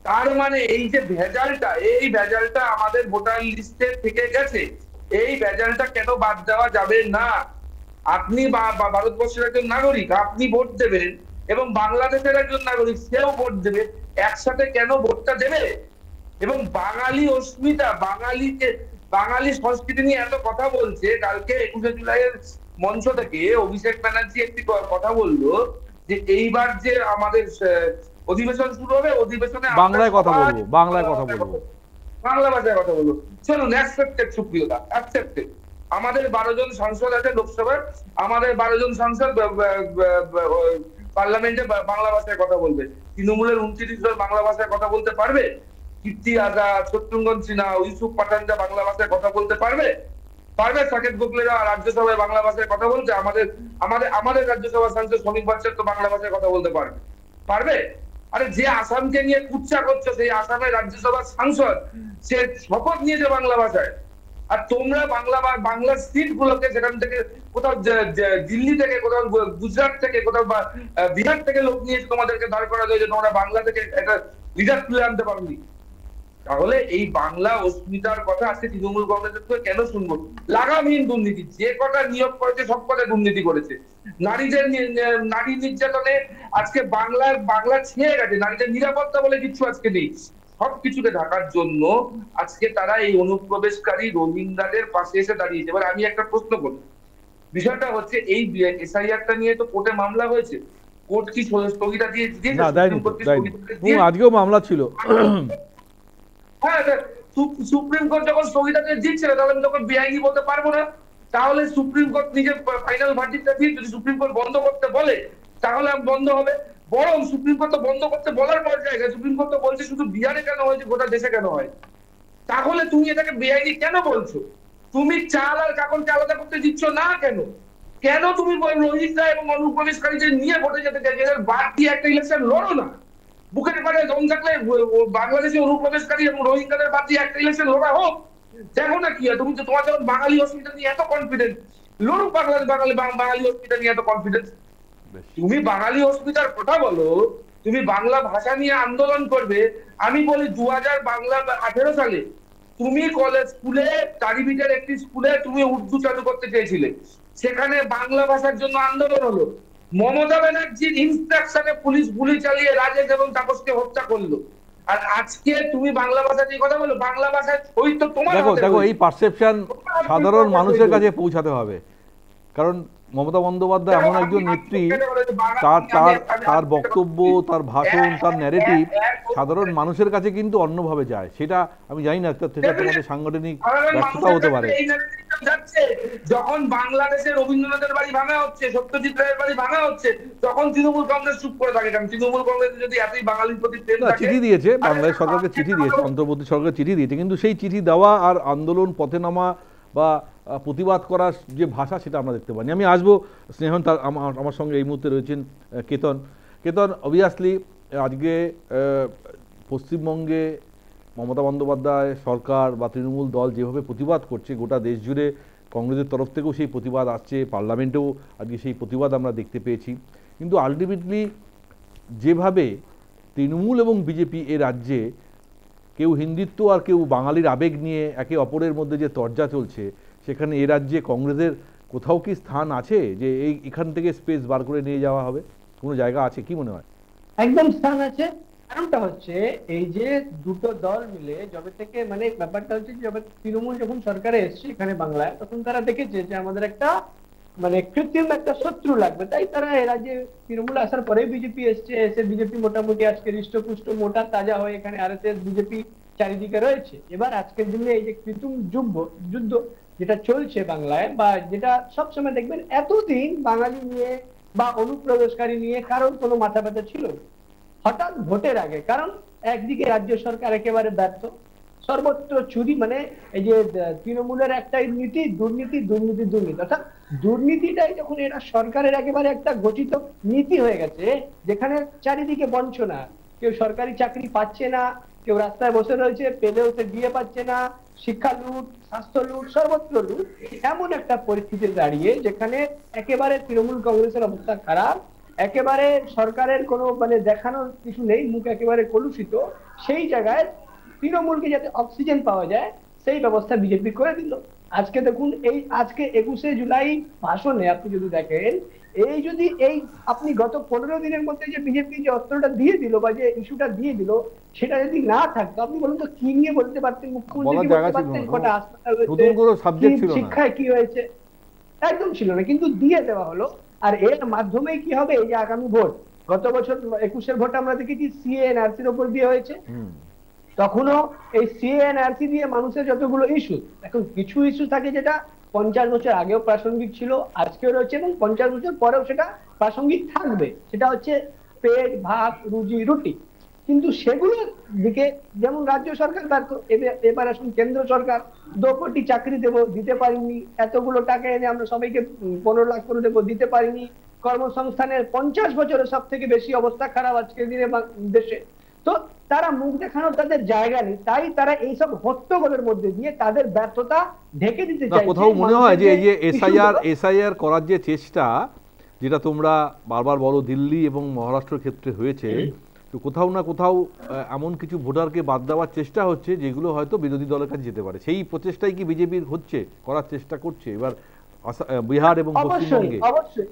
তার মানে এই যে ভেজালটা, এই ভেজালটা আমাদের ভোটার লিস্টে থেকে গেছে, এই ভেজালটা কেন বাদ দেওয়া যাবে না? আপনি ভারতবর্ষের একজন নাগরিক, আপনি ভোট দেবেন, এবং বাংলাদেশের একজন নাগরিক, সেও ভোট দেবে, একসাথে কেন ভোটটা দেবে? এবং বাঙালি অস্মিতা, বাঙালি সংস্কৃতি নিয়ে এত কথা বলছে। কালকে 21শে জুলাইয়ের মঞ্চ থেকে অভিষেক ব্যানার্জি একটি কথা বললো যে এইবার যে আমাদের অধিবেশন শুরু হবে, অধিবেশনে বাংলায় কথা বলবো, বাংলা ভাষায় কথা বলবো। চলুন, অ্যাকসেপ্টেড সুপ্রিয়তা, অ্যাকসেপ্টেড। আমাদের 12 জন সাংসদ আছে লোকসভার, আমাদের 12 জন সাংসদ পার্লামেন্টে বাংলা ভাষায় কথা বলবে। তৃণমূলের 29 জন বাংলা ভাষায় কথা বলতে পারবে? কীর্তি আজাদ, শত্রুঘ্ন সিনহা, ইউসুফ পাঠানরা বাংলা ভাষায় কথা বলতে পারবে? সাকেত গোখলেরা রাজ্যসভায় বাংলা ভাষায় কথা বলছে। আমাদের রাজ্যসভার সাংসদ শ্রমিক বাচ্চার তো বাংলা ভাষায় কথা বলতে পারবে? আরে যে আসামকে নিয়ে কুচ্ছা করছে, সেই আসামের রাজ্যসভার সাংসদ সে শপথ নিয়েছে বাংলা ভাষায়। আর তোমরা বাংলার সিট গুলোকে সেখান থেকে কোথাও দিল্লি থেকে, কোথাও গুজরাট থেকে, কোথাও বিহার থেকে লোক নিয়ে তোমাদেরকে দাঁড় করা যায় যে তোমরা বাংলা থেকে একটা লিডার তুলে আনতে পারোনি। তাহলে এই বাংলা অস্মিতার কথা আজকে তৃণমূল কংগ্রেসের থেকে কেন শুনবো? লাগামহীন দুর্নীতি, যে কটা নিয়োগ করেছে সব কটা দুর্নীতি করেছে। নারী নির্যাতনে আজকে বাংলা ছেয়ে গেছে, নারীদের নিরাপত্তা বলে কিছু আজকে নেই। সবকিছুকে ঢাকার জন্য আজকে তারা এই অনুপ্রবেশকারী রোহিঙ্গাদের পাশে এসে দাঁড়িয়েছে। এবার আমি একটা প্রশ্ন করি, বিষয়টা হচ্ছে এই এসআইআরটা নিয়ে তো কোর্টে মামলা হয়েছে, কোর্ট কি স্থগিতা দিয়েছে? আজকেও মামলা ছিল। হ্যাঁ, সুপ্রিম কোর্ট যখন স্থগিতাদেশ দিচ্ছিল তাহলে আমি তখন বেআইনি বলতে পারবো না। তাহলে সুপ্রিম কোর্ট নিজের ফাইনাল ভার্ডিক্টটা দিয়ে যদি সুপ্রিম কোর্ট বন্ধ করতে বলে তাহলে বন্ধ হবে। বরং সুপ্রিম কোর্ট তো বন্ধ করতে বলার পর জায়গায় সুপ্রিম কোর্ট তো বলছে শুধু বিহারে কেন হয়েছে, গোটা দেশে কেন হয়? তাহলে তুমি এটাকে বেআইনি কেন বলছো? তুমি চাল আর কাকনকে আলাদা করতে দিচ্ছ না কেন? কেন তুমি রোহিঙ্গা এবং অনুপ্রবেশকারীদের নিয়ে ভোটে যেতে চাইছো? বাদ দিয়ে একটা ইলেকশন লড়ো না। বুকের পাড়ে দম থাকলে বাংলাদেশি অনুপ্রবেশকারী এবং রোহিঙ্গাদের বাদ দিয়ে একটা ইলেকশন লড়া হোক। দেখো না কি, তুমি তো তোমার যখন বাঙালি অস্মিতা নিয়ে এত কনফিডেন্স, লড়ুক বাঙালি অস্মিতা নিয়ে এত কনফিডেন্স। তুমি বাঙালি অস্মিতার কথা বলো, তুমি বাংলা ভাষা নিয়ে আন্দোলন করবে। আমি বলি 2018 সালে তুমি স্কুলে, টারিবিটের একটি স্কুলে তুমি উর্দু চালু করতে চেয়েছিলে, সেখানে বাংলা ভাষার জন্য আন্দোলন হলো। মমতা ব্যানার্জির ইনস্ট্রাকশনে পুলিশ গুলি চালিয়ে রাজেশ এবং তাপসকে হত্যা করলো। আর আজকে তুমি বাংলা ভাষা নিয়ে কথা বলো, বাংলা ভাষায় ওই তো তোমার দেখো হাতে দেখো রয়েছে। এই পারসেপশন তোমার সাধারণ হাতে মানুষের রয়েছে। কাছে পৌঁছাতে হবে, কারণ মমতা বন্দ্যোপাধ্যায় দেখো, এমন একজন আমি নেত্রী, কেটে বলেছি, তার আমি- তার আমি- তার আমি- বক্তব্য, তার ভাষণ, তার ন্যারেটিভ এক- সাধারণ মানুষের কাছে কিন্তু অন্যভাবে যায়। সেটা আমি জানি না, সেটা তোমাদের সাংগঠনিক সাধারণ ব্যর্থতা মানুষের হতে কাছে পারে। এই narrative যাচ্ছে। যখন বাংলাদেশে রবীন্দ্রনাথের বাড়ি ভাঙা হচ্ছে, সত্যজিৎ রায়ের বাড়ি ভাঙা হচ্ছে, তখন তৃণমূল কংগ্রেস চুপ করে থাকে কেন? তৃণমূল কংগ্রেস যদি এতই বাঙালির প্রতি প্রেম না, থাকে, চিঠি দিয়েছে, আরে বাংলাদেশ সরকারকে চিঠি দিয়েছে, অন্তর্বর্তী সরকার চিঠি দিয়েছে, কিন্তু সেই চিঠি দেওয়া আর আন্দোলন পথে নামা বা প্রতিবাদ করার যে ভাষা সেটা আমরা দেখতে পাইনি। আমি আসবো স্নেহন, তার আমার সঙ্গে এই মুহূর্তে রয়েছেন কেতন। কেতন, অবভিয়াসলি আজকে পশ্চিমবঙ্গে মমতা বন্দ্যোপাধ্যায় সরকার বা তৃণমূল দল যেভাবে প্রতিবাদ করছে, গোটা দেশ জুড়ে কংগ্রেসের তরফ থেকেও সেই প্রতিবাদ আসছে, পার্লামেন্টেও আজকে সেই প্রতিবাদ আমরা দেখতে পেয়েছি। কিন্তু আলটিমেটলি যেভাবে তৃণমূল এবং বিজেপি এ রাজ্যে কেউ হিন্দুত্ব আর কেউ বাঙালির আবেগ নিয়ে একে অপরের মধ্যে যে তরজা চলছে, সেখানে এ রাজ্যে কংগ্রেসের কোথাও কি স্থান আছে যে এখান থেকে স্পেস বার করে নিয়ে যাওয়া হবে? কোনো জায়গা আছে কি মনে হয়? একদম স্থান আছে। কারণটা হচ্ছে এই যে দুটো দল মিলে যবে থেকে মানে ব্যাপারটা হচ্ছে যবে তৃণমূল যখন সরকারে এসছে এখানে বাংলায়, তখন তারা দেখেছে যে আমাদের একটা মানে কৃত্রিম একটা শত্রু লাগবে, তাই তারা এ রাজ্যে তৃণমূল আসার পরে বিজেপি এসছে, এসে বিজেপি মোটামুটি আজকে হৃষ্টপুষ্ট মোটা তাজা হয়ে এখানে আরএসএস বিজেপি চারিদিকে রয়েছে। এবার আজকের দিনে এই যে কৃত্রিম যুদ্ধ যেটা চলছে বাংলায়, বা যেটা সবসময় দেখবেন এতদিন বাঙালি নিয়ে বা অনুপ্রবেশকারী নিয়ে কারোর কোনো মাথা ব্যথা ছিল না। হঠাৎ ভোটের আগে, কারণ একদিকে রাজ্য সরকার একেবারে ব্যর্থ, সর্বত্র চুরি, মানে এই যে তৃণমূলের একটাই নীতি, দুর্নীতি দুর্নীতি দুর্নীতি, অর্থাৎ দুর্নীতিটাই যখন এরা সরকারের একেবারে একটা গঠিত নীতি হয়ে গেছে, যেখানে চারিদিকে বঞ্চনা, কেউ সরকারি চাকরি পাচ্ছে না, কেউ রাস্তায় বসে রয়েছে, পেলেও সে দিয়ে পাচ্ছে না, শিক্ষা লুট, স্বাস্থ্য লুট, সর্বত্র লুট, এমন একটা পরিস্থিতি দাঁড়িয়ে যেখানে একেবারে তৃণমূল কংগ্রেসের অবস্থা খারাপ, একেবারে সরকারের কোনো মানে দেখানোর কিছু নেই, মুখ একেবারে কলুষিত, সেই জায়গায় তৃণমূলকে যাতে অক্সিজেন পাওয়া যায় সেই ব্যবস্থা বিজেপি করে দিল। আজকে দেখুন, এই আজকে 21শে জুলাই ভাষণে আপনি যদি দেখেন, এই যদি এই আপনি গত 15 দিনের মধ্যে যে বিজেপি যে অস্ত্রটা দিয়ে দিল বা যে ইস্যুটা দিয়ে দিল, সেটা যদি না থাকতো, আপনি বলুন তো কি নিয়ে বলতে পারতেন? মুখ্যমন্ত্রী কি বলতে পারতেন কটা হাসপাতাল হয়েছে, শিক্ষায় কি হয়েছে? একদম ছিল না, কিন্তু দিয়ে দেওয়া হলো। আর এর মাধ্যমে কি হবে, এই যে আগামী ভোট, গত বছর 21-এর ভোট আমরা দেখেছি সিএ এনআরসির উপর দিয়ে হয়েছে, তখনও এই সিএ এনআরসি দিয়ে মানুষের যতগুলো ইস্যু, এখন কিছু ইস্যু থাকে যেটা 50 বছর আগেও প্রাসঙ্গিক ছিল, আজকেও রয়েছে এবং 50 বছর পরেও সেটা প্রাসঙ্গিক থাকবে, সেটা হচ্ছে পেট, ভাত, রুজি রুটি। কিন্তু সেগুলোর দিকে যেমন রাজ্য সরকার ব্যর্থ, এবার আসুন কেন্দ্র সরকার 2 কোটি চাকরি দিতে পারিনি, এতগুলো টাকা এনে আমরা সবাইকে 15 লাখ করে দেবো, দিতে পারিনি, কর্মসংস্থানের 50 বছরের সব থেকে বেশি অবস্থা খারাপ আজকের দিনে দেশে। তো তারা মুখ দেখানোর তাদের জায়গা নেই, তাই তারা এইসব হট্টগোলের মধ্যে দিয়ে তাদের ব্যর্থতা ঢেকে দিতে চাইছে। কোথাও মনে হয় যে এই যে এসআইআর করার যে চেষ্টা, যেটা তোমরা বারবার বলো দিল্লি এবং মহারাষ্ট্রের ক্ষেত্রে হয়েছে, তো কোথাও না কোথাও এমন কিছু ভোটারকে বাদ দেওয়ার চেষ্টা হচ্ছে যেগুলো হয়তো বিরোধী দলের কাছে যেতে পারে। সেই প্রচেষ্টাই কি বিজেপির হচ্ছে, করার চেষ্টা করছে এবার বিহার এবং পশ্চিমবঙ্গে? অবশ্যই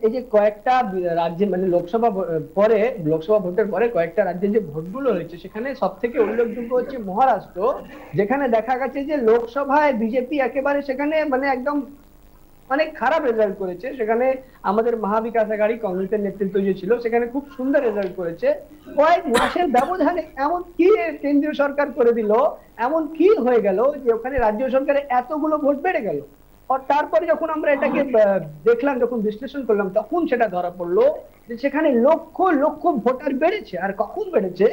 এই যে কয়েকটা রাজ্যে মানে লোকসভা ভোটের পরে কয়েকটা রাজ্যে যে ভোটগুলো হয়েছে, সেখানে সব থেকে উল্লেখযোগ্য হচ্ছে মহারাষ্ট্র, যেখানে দেখা গেছে যে লোকসভায় বিজেপি একেবারে সেখানে মানে একদম মানে খারাপ রেজাল্ট করেছে। সেখানে আমাদের মহাবিকাশ আঘাড়ি কংগ্রেসের নেতৃত্ব যে ছিল, সেখানে খুব সুন্দর রেজাল্ট করেছে। কয়েক মাসের ব্যবধানে এমন কি কেন্দ্রীয় সরকার করে দিল, এমন কি হয়ে গেল যে ওখানে রাজ্য সরকারের এতগুলো ভোট বেড়ে গেল। আর তারপরে যখন আমরা এটাকে দেখলাম, যখন বিশ্লেষণ করলাম, তখন সেটা ধরা পড়লো যে সেখানে লক্ষ লক্ষ ভোটার বেড়েছে। আর কখন বেড়েছে,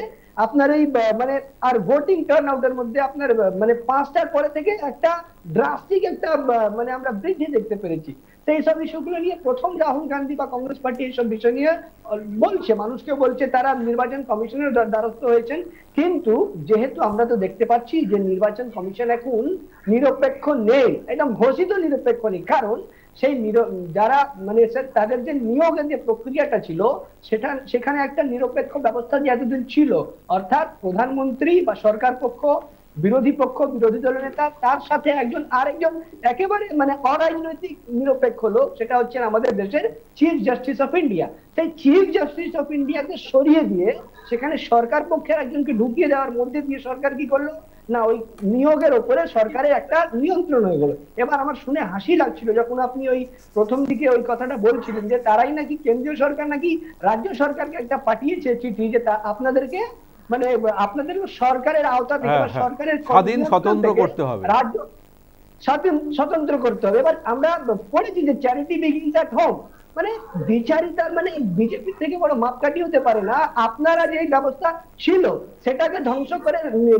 আপনার এই মানে আর ভোটিং টার্ন আউটের মধ্যে আপনার মানে 5টার পরে থেকে একটা ড্রাস্টিক একটা মানে আমরা বৃদ্ধি দেখতে পেরেছি। সেই সব ইস্যুগুলো নিয়ে প্রথম রাহুল গান্ধী বা কংগ্রেস পার্টি এইসব বিষয় নিয়ে বলছে, মানুষকে বলছে, তারা নির্বাচন কমিশনের দ্বারস্থ হয়েছেন। কিন্তু যেহেতু আমরা তো দেখতে পাচ্ছি যে নির্বাচন কমিশন এখন নিরপেক্ষ নেই, একদম ঘোষিত নিরপেক্ষ নেই, কারণ সেই যারা মানে তাদের যে নিয়োগের যে প্রক্রিয়াটা ছিল, সেখানে একটা নিরপেক্ষ ব্যবস্থা যে এতদিন ছিল, অর্থাৎ প্রধানমন্ত্রী বা সরকার পক্ষ বিরোধী পক্ষ, বিরোধী দলের নেতা, তার সাথে আরেকজন একেবারে মানে অরাজনৈতিক নিরপেক্ষ লোক, সেটা হচ্ছে আমাদের দেশের চিফ জাস্টিস অফ ইন্ডিয়া। সেই চিফ জাস্টিস অফ ইন্ডিয়াকে সরিয়ে দিয়ে সেখানে সরকার পক্ষের একজনকে ঢুকিয়ে দেওয়ার মধ্যে দিয়ে সরকার কি করলো না, ওই নিয়োগের ওপরে সরকারের একটা নিয়ন্ত্রণ হয়ে গেল। এবার আমার শুনে হাসি লাগছিল যখন আপনি ওই প্রথম দিকে ওই কথাটা বলছিলেন যে তারাই নাকি কেন্দ্রীয় সরকার নাকি রাজ্য সরকারকে একটা পাঠিয়েছে চিঠি যে আপনাদেরকে মানে আপনাদের সরকারের আওতা থেকে সরকারের স্বাধীন স্বতন্ত্র করতে হবে, রাজ্য স্বতন্ত্র করতে হবে। এবার আমরা পড়েছি যে চ্যারিটি বিগিনস অ্যাট হোম, মানে বিচারিতা মানে বিজেপি থেকে বড় মাপকাঠি হতে পারে না। আপনারা যে ব্যবস্থা ছিল সেটাকে ধ্বংস করে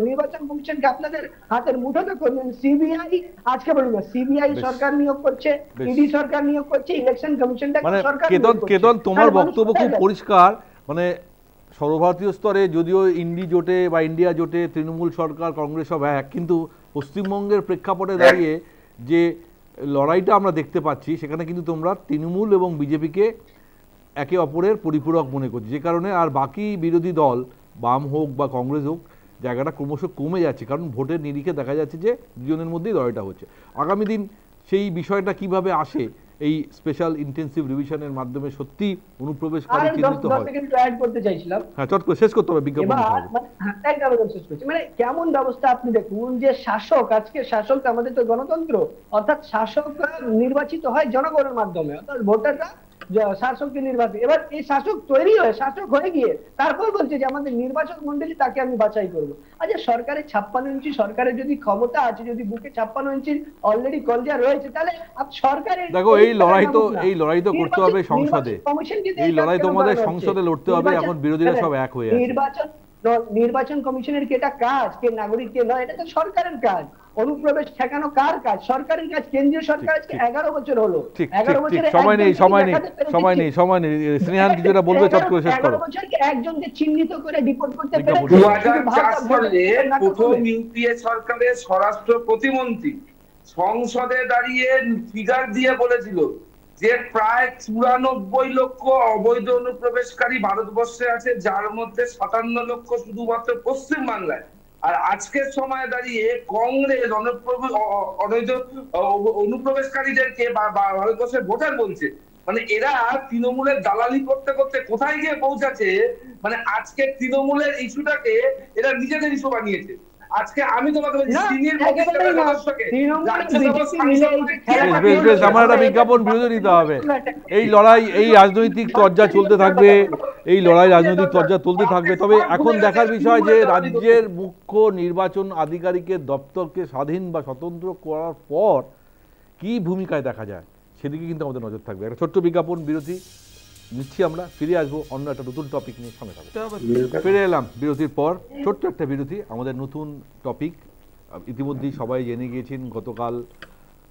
নির্বাচন কমিশনকে আপনাদের হাতের মুঠোতে করলেন। সিবিআই আজকে বলুন না, সিবিআই সরকার নিয়োগ করছে, ইডি সরকার নিয়োগ করছে, ইলেকশন কমিশনটা সরকার। কেতন তোমার বক্তব্য খুব পরিষ্কার, মানে সর্বভারতীয় স্তরে যদিও ইন্ডি জোটে বা ইন্ডিয়া জোটে তৃণমূল সরকার কংগ্রেস সব এক, কিন্তু পশ্চিমবঙ্গের প্রেক্ষাপটে দাঁড়িয়ে যে লড়াইটা আমরা দেখতে পাচ্ছি সেখানে কিন্তু তোমরা তৃণমূল এবং বিজেপিকে একে অপরের পরিপূরক মনে করছি, যে কারণে আর বাকি বিরোধী দল বাম হোক বা কংগ্রেস হোক জায়গাটা ক্রমশ কমে যাচ্ছে, কারণ ভোটের নিরিখে দেখা যাচ্ছে যে দুজনের মধ্যেই লড়াইটা হচ্ছে। আগামী দিন সেই বিষয়টা কিভাবে আসে এই স্পেশাল ইন্টেন্সিভ রিভিশনের মাধ্যমে সত্যি অনুপ্রবেশকারী চিহ্নিত হয়। হ্যাঁ, চট করে শেষ করতে হবে, বিজ্ঞাপন মানে কেমন ব্যবস্থা আপনি দেখুন যে শাসক, আজকে শাসক আমাদের তো গণতন্ত্র, অর্থাৎ শাসক নির্বাচিত হয় জনগণের মাধ্যমে, অর্থাৎ ভোটাররা শাসককে নির্বাচিত। এবার এই শাসক তৈরি হয়ে শাসক হয়ে গিয়ে তারপর বলছে যে আমাদের নির্বাচক মন্ডলী তাকে আমি বাছাই করবো। আচ্ছা, সরকারের 56 ইঞ্চি সরকারের যদি ক্ষমতা আছে, যদি বুকে 56 ইঞ্চির অলরেডি কলজা রয়েছে, তাহলে সরকারের দেখো এই লড়াই তো করতে হবে সংসদে, এই লড়াই তোমাদের সংসদে লড়তে হবে। এখন বিরোধীরা সব এক হয়ে আছে। নির্বাচন কমিশনের কি এটা কাজ, কে নাগরিক কে নয়, এটা তো সরকারের কাজ। অনুপ্রবেশ ঠেকানো কার কাজ? সরকারের কাজ। কেন্দ্রীয় সরকার আজকে 11 বছর হলো, 11 বছরে সময় নেই স্নেহান কিছুটা বলবে, চট করে শেষ করো। 11 বছরকে একজনকে চিহ্নিত করে ডিপোর্ট করতে পেরে 2004 সালে প্রথম ইউপিএ সরকারের স্বরাষ্ট্র প্রতিমন্ত্রী সংসদে দাঁড়িয়ে ফিগার দিয়ে বলেছিল যে প্রায় 94 লক্ষ অবৈধ অনুপ্রবেশকারী ভারতবর্ষে আছে, যার মধ্যে 57 লক্ষ শুধুমাত্র পশ্চিম বাংলায়। আর আজকের সময় দাঁড়িয়ে কংগ্রেস অনুপ্রবেশকারীদেরকে ভারতবর্ষের ভোটার বলছে। মানে এরা তৃণমূলের দালালি করতে করতে কোথায় গিয়ে পৌঁছাচ্ছে, মানে আজকে তৃণমূলের ইস্যুটাকে এরা নিজেদের ইস্যু বানিয়েছে। আজকে আমি তোমাকে আমার একটা বিজ্ঞাপন বিরোধী নিতে হবে। এই লড়াই, এই রাজনৈতিক চর্চা চলতে থাকবে, এই লড়াই রাজনৈতিক চর্চা চলতে থাকবে। তবে এখন দেখার বিষয় যে রাজ্যের মুখ্য নির্বাচন আধিকারিকের দপ্তরকে স্বাধীন বা স্বতন্ত্র করার পর কি ভূমিকায় দেখা যায় সেদিকে কিন্তু আমাদের নজর থাকবে। একটা ছোট্ট বিজ্ঞাপন বিরতি নিচ্ছি, আমরা ফিরে আসবো অন্য একটা নতুন টপিক নিয়ে। সঙ্গে থাকবে। ফিরে এলাম বিরতির পর, ছোট্ট একটা বিরতি। আমাদের নতুন টপিক ইতিমধ্যেই সবাই জেনে গিয়েছেন, গতকাল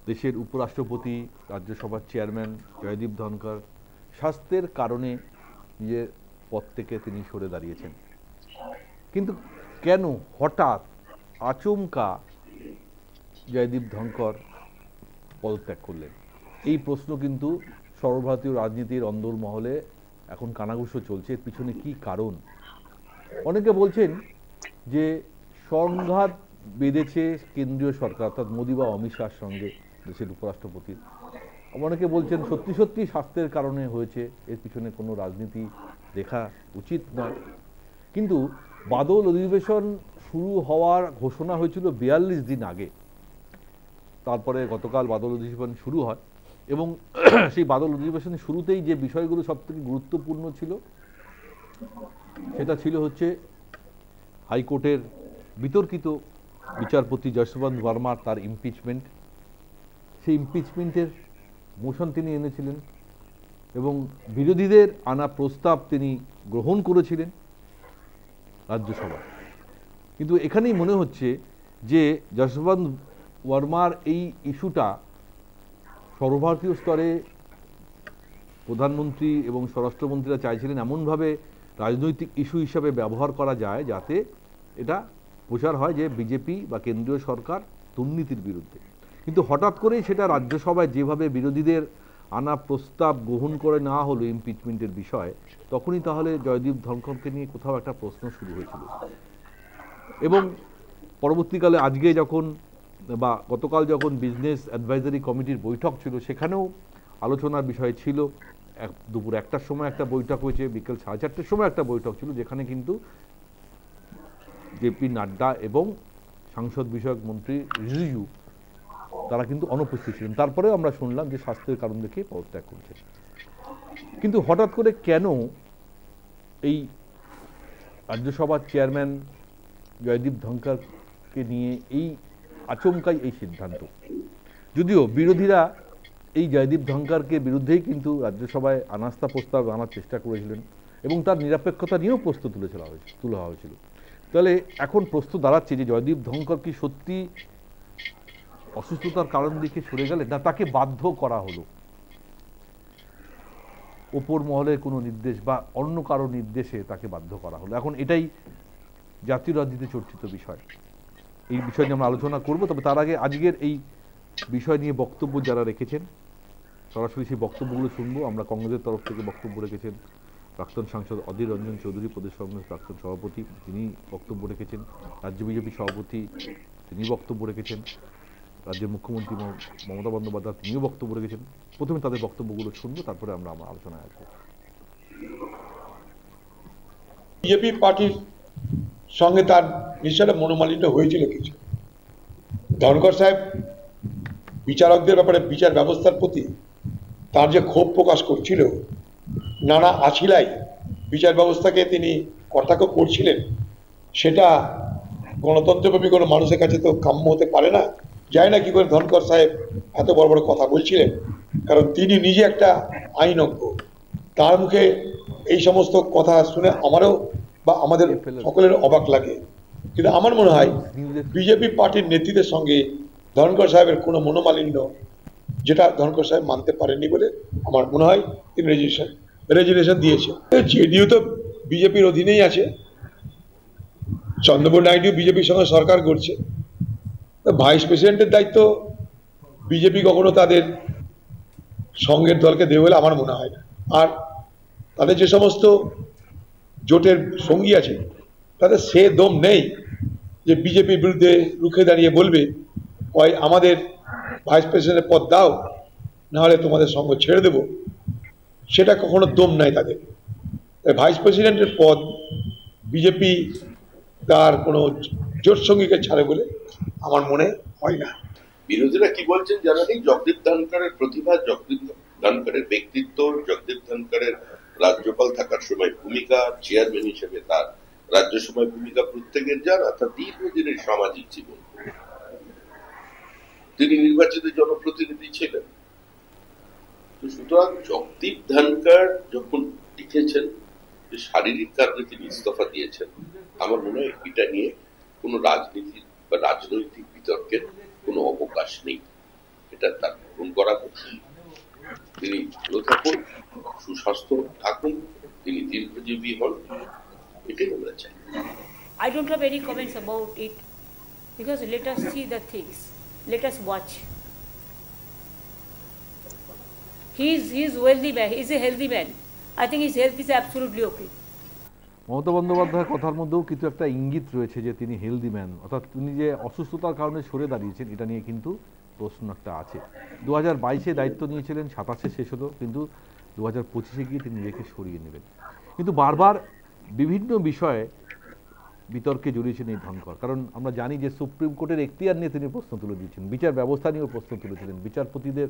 দেশের উপরাষ্ট্রপতি, রাজ্যসভার চেয়ারম্যান জয়দীপ ধনখড় স্বাস্থ্যের কারণে নিজের পদ থেকে তিনি সরে দাঁড়িয়েছেন। কিন্তু কেন হঠাৎ আচমকা জয়দীপ ধনখড় পদত্যাগ করলেন, এই প্রশ্ন কিন্তু সর্বভারতীয় রাজনীতির অন্দরমহলে এখন কানাঘুষো চলছে। এর পিছনে কি কারণ? অনেকে বলছেন যে সংঘাত বেঁধেছে কেন্দ্রীয় সরকার, অর্থাৎ মোদী বা অমিত শাহর সঙ্গে দেশের উপরাষ্ট্রপতির। অনেকে বলছেন সত্যি সত্যি স্বাস্থ্যের কারণে হয়েছে, এর পিছনে কোনো রাজনীতি দেখা উচিত নয়। কিন্তু বাদল অধিবেশন শুরু হওয়ার ঘোষণা হয়েছিল 42 দিন আগে, তারপরে গতকাল বাদল অধিবেশন শুরু হয় এবং সেই বাদল অধিবেশনের শুরুতেই যে বিষয়গুলো সব থেকে গুরুত্বপূর্ণ ছিল সেটা ছিল হচ্ছে হাইকোর্টের বিতর্কিত বিচারপতি যশবন্ত বর্মার তার ইমপিচমেন্ট। সেই ইমপিচমেন্টের মোশন তিনি এনেছিলেন এবং বিরোধীদের আনা প্রস্তাব তিনি গ্রহণ করেছিলেন রাজ্যসভায়। কিন্তু এখানেই মনে হচ্ছে যে যশবন্ত বর্মার এই ইস্যুটা সর্বভারতীয় স্তরে প্রধানমন্ত্রী এবং স্বরাষ্ট্রমন্ত্রীরা চাইছিলেন এমনভাবে রাজনৈতিক ইস্যু হিসাবে ব্যবহার করা যায় যাতে এটা প্রচার হয় যে বিজেপি বা কেন্দ্রীয় সরকার দুর্নীতির বিরুদ্ধে। কিন্তু হঠাৎ করেই সেটা রাজ্যসভায় যেভাবে বিরোধীদের আনা প্রস্তাব গ্রহণ করে নেওয়া হলো ইমপিচমেন্টের বিষয়, তখনই তাহলে জয়দীপ ধনখড়কে নিয়ে কোথাও একটা প্রশ্ন শুরু হয়েছিল। এবং পরবর্তীকালে আজকে যখন বা গতকাল যখন বিজনেস অ্যাডভাইজারি কমিটির বৈঠক ছিল, সেখানেও আলোচনার বিষয় ছিল। দুপুর 1টার সময় একটা বৈঠক হয়েছে, বিকেল 4:30টার সময় একটা বৈঠক ছিল, যেখানে কিন্তু জেপি নাড্ডা এবং সাংসদ বিষয়ক মন্ত্রী রিজিজু তারা কিন্তু অনুপস্থিত ছিলেন। তারপরেও আমরা শুনলাম যে স্বাস্থ্যের কারণ দেখে পদত্যাগ করেছে। কিন্তু হঠাৎ করে কেন এই রাজ্যসভার চেয়ারম্যান জয়দীপ ধনখড়কে নিয়ে এই আচমকাই এই সিদ্ধান্ত? যদিও বিরোধীরা এই জয়দীপ ধনখড়কে বিরুদ্ধেই কিন্তু রাজ্যসভায় অনাস্থা প্রস্তাব আনার চেষ্টা করেছিলেন এবং তার নিরপেক্ষতা নিয়েও প্রশ্ন তোলা হয়েছিল। তাহলে এখন প্রশ্ন দাঁড়াচ্ছে যে জয়দীপ ধনখড় কি সত্যি অসুস্থতার কারণ দিকে সরে গেলেন, না তাকে বাধ্য করা হলো ওপর মহলের কোনো নির্দেশ বা অন্য কারো নির্দেশে তাকে বাধ্য করা হলো? এখন এটাই জাতীয় রাজনীতিতে চর্চিত বিষয়। এই বিষয় নিয়ে আমরা আলোচনা করব। তবে তার আগে আজকের এই বিষয় নিয়ে বক্তব্য যারা রেখেছেন সরাসরি সেই বক্তব্যগুলো শুনবো। আমরা কংগ্রেসের তরফ থেকে বক্তব্য রেখেছেন প্রাক্তন সাংসদ অধীর রঞ্জন চৌধুরী, প্রদেশ কংগ্রেস প্রাক্তন সভাপতি, তিনি বক্তব্য রেখেছেন। রাজ্য বিজেপি সভাপতি তিনি বক্তব্য রেখেছেন। রাজ্যের মুখ্যমন্ত্রী মমতা বন্দ্যোপাধ্যায় তিনিও বক্তব্য রেখেছেন। প্রথমে তাদের বক্তব্যগুলো শুনবো, তারপরে আমরা আমার আলোচনায় আসবো। বিজেপি পার্টির সঙ্গে তার নিশ্চয় মনোমালিন্য হয়েছিল কিছু। ধনখড় সাহেব বিচারকদের ব্যাপারে, বিচার ব্যবস্থার প্রতি তার যে ক্ষোভ প্রকাশ করছিল, নানা আছিলাই বিচার ব্যবস্থাকে তিনি কটাক্ষ করছিলেন, সেটা গণতন্ত্রপ্রেমী কোনো মানুষের কাছে তো কাম্য হতে পারে না। জানি না কি করে ধনখড় সাহেব এত বড় বড় কথা বলছিলেন, কারণ তিনি নিজে একটা আইনজ্ঞ। তার মুখে এই সমস্ত কথা শুনে আমারও বা আমাদের সকলের অবাক লাগে। কিন্তু আমার মনে হয় বিজেপি পার্টির নেতৃত্বের সঙ্গে ধনখড় সাহেবের কোনো মনোমালিন্য, যেটা ধনখড় সাহেব মানতে পারেননি বলে আমার মনে হয় তিনি রেজিগনেশন দিয়েছে। জেডিইউ তো বিজেপির অধীনেই আছে, চন্দ্রবাবু নাইডু বিজেপির সঙ্গে সরকার করছে, ভাইস প্রেসিডেন্টের দায়িত্ব বিজেপি কখনো তাদের সঙ্গের দলকে দেবে বলে আমার মনে হয় না। আর তাদের যে সমস্ত জোটের সঙ্গী আছে তাদের সে দম নেই যে বিজেপির বিরুদ্ধে রুখে দাঁড়িয়ে বলবে হয় আমাদের ভাইস প্রেসিডেন্টের পদ দাও, নাহলে তোমাদের সঙ্গ ছেড়ে দেব। সেটা কখনো দম নাই তাদের। ভাইস প্রেসিডেন্টের পদ বিজেপি তার কোনো জোট সঙ্গীকে ছাড়ে বলে আমার মনে হয় না। বিরোধীরা কি বলছেন জানা নেই। জগদীপ ধনখড়ের প্রতিভা, জগদীপ ধনখড়ের ব্যক্তিত্ব, জগদীপ ধনখড়ের রাজ্যপাল থাকার সময় ভূমিকা, চেয়ারম্যান হিসেবে তার রাজ্যসভায় ভূমিকা প্রত্যেকের জানা, তার দীর্ঘদিনের সামাজিক জীবন। তিনি নির্বাচিত জনপ্রতিনিধি ছিলেন। সুতরাং জগদীপ ধনখড় যখন লিখেছেন যে শারীরিক কারণে তিনি ইস্তফা দিয়েছেন, আমার মনে হয় এটা নিয়ে কোনো রাজনীতি বা রাজনৈতিক বিতর্কের কোনো অবকাশ নেই। এটা তার গ্রহণ করা উচিত। তিনি ভালো থাকুন, সুস্বাস্থ্য থাকুন, তিনি দীর্ঘজীবী হন, এটাই আমরা চাই। I don't have any comments about it because let us see the things. Let us watch. He is wealthy man. He is a healthy man. I think his health is absolutely okay. Mamata বন্দ্যোপাধ্যায়ের কথার মধ্যেও কিন্তু একটা ইঙ্গিত রয়েছে যে তিনি healthy man, অর্থাৎ তিনি যে অসুস্থতার কারণে সরে দাঁড়িয়েছেন এটা নিয়ে কিন্তু প্রশ্ন একটা আছে। 2022-এ দায়িত্ব নিয়েছিলেন, 27-এ শেষ হলো, কিন্তু 2025-এ গিয়ে তিনি নিজেকে সরিয়ে নেবেন। কিন্তু বারবার বিভিন্ন বিষয়ে বিতর্কে জড়িয়েছেন এই ধনখড়। কারণ আমরা জানি যে সুপ্রিম কোর্টের এখতিয়ার নিয়ে তিনি প্রশ্ন তুলে দিয়েছেন, বিচার ব্যবস্থা নিয়েও প্রশ্ন তুলেছিলেন, বিচারপতিদের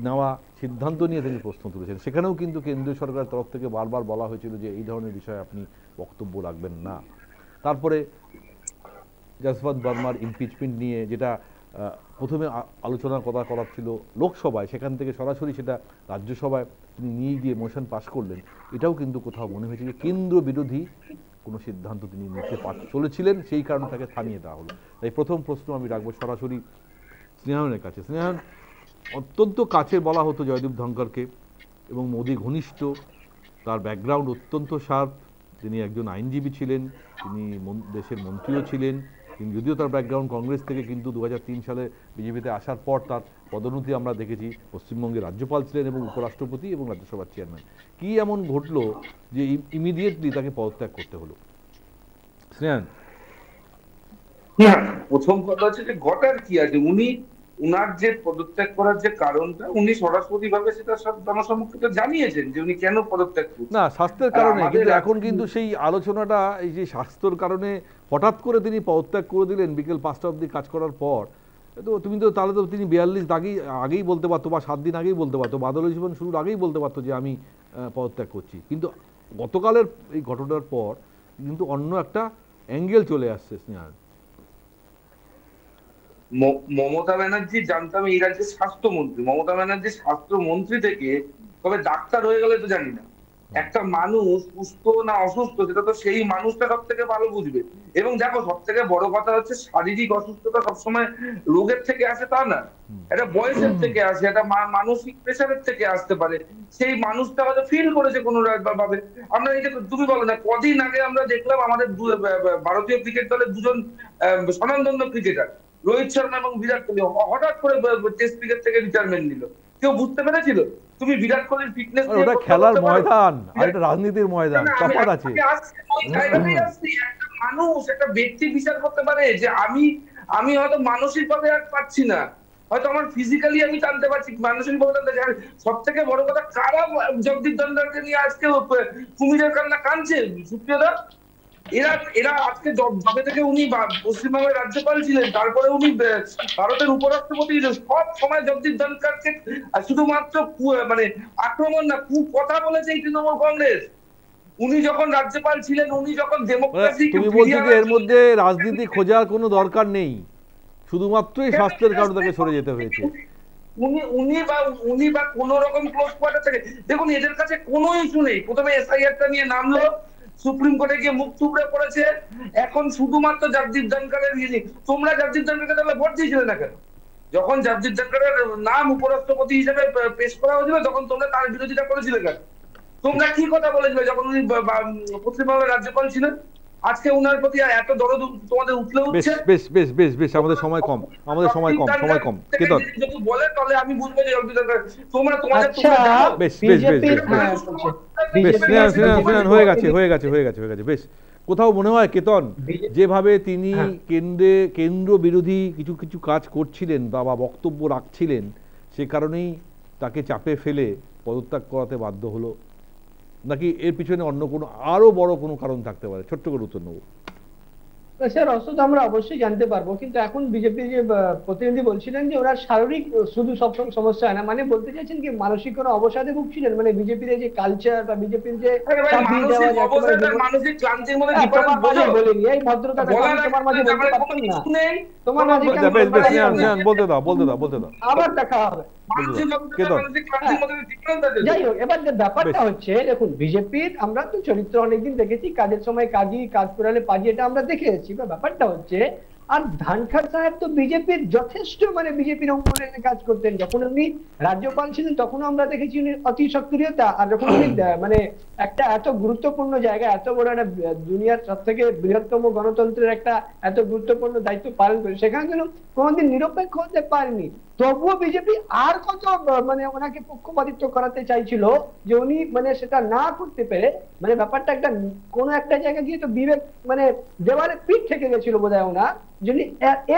নেওয়া সিদ্ধান্ত নিয়ে তিনি প্রশ্ন তুলেছেন। সেখানেও কিন্তু কেন্দ্রীয় সরকারের তরফ থেকে বারবার বলা হয়েছিল যে এই ধরনের বিষয়ে আপনি বক্তব্য রাখবেন না। তারপরে যশবন্ত বর্মার ইমপিচমেন্ট নিয়ে যেটা প্রথমে আলোচনার কথা করা ছিল লোকসভায়, সেখান থেকে সরাসরি সেটা রাজ্যসভায় তিনি নিয়ে গিয়ে মোশন পাশ করলেন। এটাও কিন্তু কোথাও মনে হয়েছে যে কেন্দ্র বিরোধী কোনো সিদ্ধান্ত তিনি নিতে চলেছিলেন, সেই কারণে তাকে থামিয়ে দেওয়া হলো। তাই প্রথম প্রশ্ন আমি রাখবো সরাসরি স্নেহায়নের কাছে। স্নেহায়ন, অত্যন্ত কাছে বলা হতো জয়দীপ ধনখড়কে এবং মোদি ঘনিষ্ঠ, তার ব্যাকগ্রাউন্ড অত্যন্ত শার্প, তিনি একজন আইনজীবী ছিলেন, তিনি দেশের মন্ত্রীও ছিলেন। তিনি যদিও তার ব্যাকগ্রাউন্ড কংগ্রেস থেকে, কিন্তু 2003 সালে বিজেপিতে আসার পর তার পদোন্নতি আমরা দেখেছি। পশ্চিমবঙ্গের রাজ্যপাল ছিলেন এবং উপরাষ্ট্রপতি এবং রাজ্যসভার চেয়ারম্যান। কি এমন ঘটলো যে ইমিডিয়েটলি তাকে পদত্যাগ করতে হলো? স্নেহান। না, প্রথম কথা হচ্ছে যে ঘটার কি আছে, উনার যে পদত্যাগ করার যে কারণটা উনি সরাসরি ভাবে সেটা সব জনসম্মুখে তো জানিয়েছেন যে উনি কেন পদত্যাগ করছেন। না, স্বাস্থ্যের আর কারণে, আমাদের কিন্তু এখন কিন্তু সেই আলোচনাটা, এই যে স্বাস্থ্যর কারণে হঠাৎ করে তিনি পদত্যাগ করে দিলেন বিকেল 5টা অবধি কাজ করার পর, তো তুমি তো তাহলে তো তিনি 42 আগেই বলতে পারতো, বা 7 দিন আগেই বলতে পারতো, বাদলের জীবন শুরুর আগেই বলতে পারতো যে আমি পদত্যাগ করছি। কিন্তু গতকালের এই ঘটনার পর কিন্তু অন্য একটা অ্যাঙ্গেল চলে আসছে স্নেহা। মমতা ব্যানার্জি জানতাম এই রাজ্যের স্বাস্থ্যমন্ত্রী, মমতা ব্যানার্জি স্বাস্থ্যমন্ত্রী থেকে তবে ডাক্তার হয়ে গেলে তো জানি না। একটা মানুষ সুস্থ না অসুস্থ সেটা তো সেই মানুষটা সব থেকে ভালো বুঝবে। এবং দেখো, সব থেকে বড় কথা হচ্ছে শারীরিক অসুস্থতা সবসময় রোগের থেকে আসে তা না, এটা বয়সের থেকে আসে, এটা মানসিক প্রেশারের থেকে আসতে পারে। সেই মানুষটা হয়তো ফিল করেছে কোনো ভাবে। আমরা এই যে তুমি বলো না, কদিন আগে আমরা দেখলাম আমাদের ভারতীয় ক্রিকেট দলের দুজন স্বনামধন্য ক্রিকেটার রোহিত শর্মা এবং বিরাট কোহলি হঠাৎ করে টেস্ট ক্রিকেট থেকে রিটায়ারমেন্ট নিল। কেউ বুঝতে পেরেছিল? তুমি বিরাট কোহলির ফিটনেস, ওটা খেলার ময়দান আর এটা রাজনীতির ময়দান, তফাৎ আছে। একটা মানুষ, একটা ব্যক্তি বিচার করতে পারে যে আমি হয়তো মানসিক ভাবে আর পারছি না, হয়তো আমার ফিজিক্যালি আমি টানতে পারছি, মানসিক ভাবে টানতে। সব থেকে বড় কথা, কারা জগদীপ ধনখড়কে নিয়ে আজকে কুমিরের কান্না কাঁদছে সুপ্রিয়দা? এরা আজকে যবে থেকে উনি পশ্চিমবঙ্গের রাজ্যপাল ছিলেন, তারপরে উনি ভারতের উপরাষ্ট্রপতি, সব সময় জগদীপ ধনখড়কে শুধুমাত্র মানে আক্রমণ না, কথা বলেছে এই তৃণমূল কংগ্রেস। উনি যখন রাজ্যপাল ছিলেন, উনি যখন ডেমোক্রেসি, তুমি বলছো যে এর মধ্যে রাজনীতি খোঁজার কোনো দরকার নেই, শুধুমাত্রই স্বাস্থ্যের কারণে তাকে সরে যেতে হয়েছে। উনি বা কোন রকম ক্লোজ কোয়ার্টার থেকে, দেখুন এদের কাছে কোনো ইস্যু নেই। প্রথমে এসআইআরটা নিয়ে নামলো, সুপ্রিম কোর্টে গিয়ে মুখ থুবড়ে পড়েছে, এখন শুধুমাত্র জগদীপ ধনখড়ের ইয়ে। তোমরা জগদীপ ধনখড়কে তাহলে ভোট দিয়েছিলে না কেন? যখন জগদীপ ধনখড়ের নাম উপরাষ্ট্রপতি হিসেবে পেশ করা হয়েছিল, তখন তোমরা তার বিরোধিতা করেছিলে কেন? তোমরা কি কথা বলেছিলে যখন উনি পশ্চিমবঙ্গের রাজ্যপাল ছিলেন? আজকে উনার প্রতি এত দরদ তোমাদের উঠলে উঠছে। বেশ বেশ বেশ বেশ আমাদের সময় কম, সময় কম। কেতন যদি বলে তাহলে আমি বুঝবো যে তোমরা তোমাদের বেশ বেশ বেশ বেশ হয়ে গেছে বেশ। কোথাও মনে হয় কেতন, যেভাবে তিনি কেন্দ্র বিরোধী কিছু কাজ করছিলেন বা বক্তব্য রাখছিলেন, সে কারণেই তাকে চাপে ফেলে পদত্যাগ করাতে বাধ্য হলো, নাকি এর পিছনে অন্য কোনো আরো বড় কোনো কারণ থাকতে পারে? ছোট্ট করে উত্তর নেবো। স্যার, অস্ত্র আমরা অবশ্যই জানতে পারবো, কিন্তু এখন বিজেপির যে প্রতিনিধি বলছিলেন যে ওরা শারীরিক শুধু সব সমস্যা হয় না, মানে বলতে চাইছেন কি মানসিক কোনো অবসাদে ভুগছিলেন? মানে বিজেপির যে কালচার বা বিজেপির যে মানসিক ক্লান্তির মধ্যে বলেনি, এই ভদ্রতা তোমার মাঝে বলতে পারতেন না, তোমার মাঝে বলতে দাও আবার দেখা হবে। যাই হোক, এবার যে ব্যাপারটা হচ্ছে, দেখুন বিজেপির আমরা তো চরিত্র অনেকদিন দেখেছি, কাজের সময় কাজী, কাজ করালে পাজি, এটা আমরা দেখে এসেছি। ব্যাপারটা হচ্ছে, আর ধনখড় সাহেব তো বিজেপির যথেষ্ট মানে বিজেপির অঙ্গনে কাজ করতেন। যখন উনি রাজ্যপাল ছিলেন তখনও আমরা দেখেছি উনি অতি সক্রিয়তা, আর যখন উনি মানে একটা এত গুরুত্বপূর্ণ জায়গা, এত বড় একটা দুনিয়ার সব থেকে বৃহত্তম গণতন্ত্রের একটা এত গুরুত্বপূর্ণ দায়িত্ব পালন করে, সেখানে যেন কোনোদিন নিরপেক্ষ হতে পারেনি। তবুও বিজেপি আর কত মানে ওনাকে পক্ষপাতিত্ব করাতে চাইছিল, যে উনি মানে সেটা না করতে পেরে, মানে ব্যাপারটা একটা কোনো একটা জায়গায় গিয়ে তো বিবেক মানে দেওয়ালে পিঠ থেকে গেছিল বোধহয় ওনার, যদি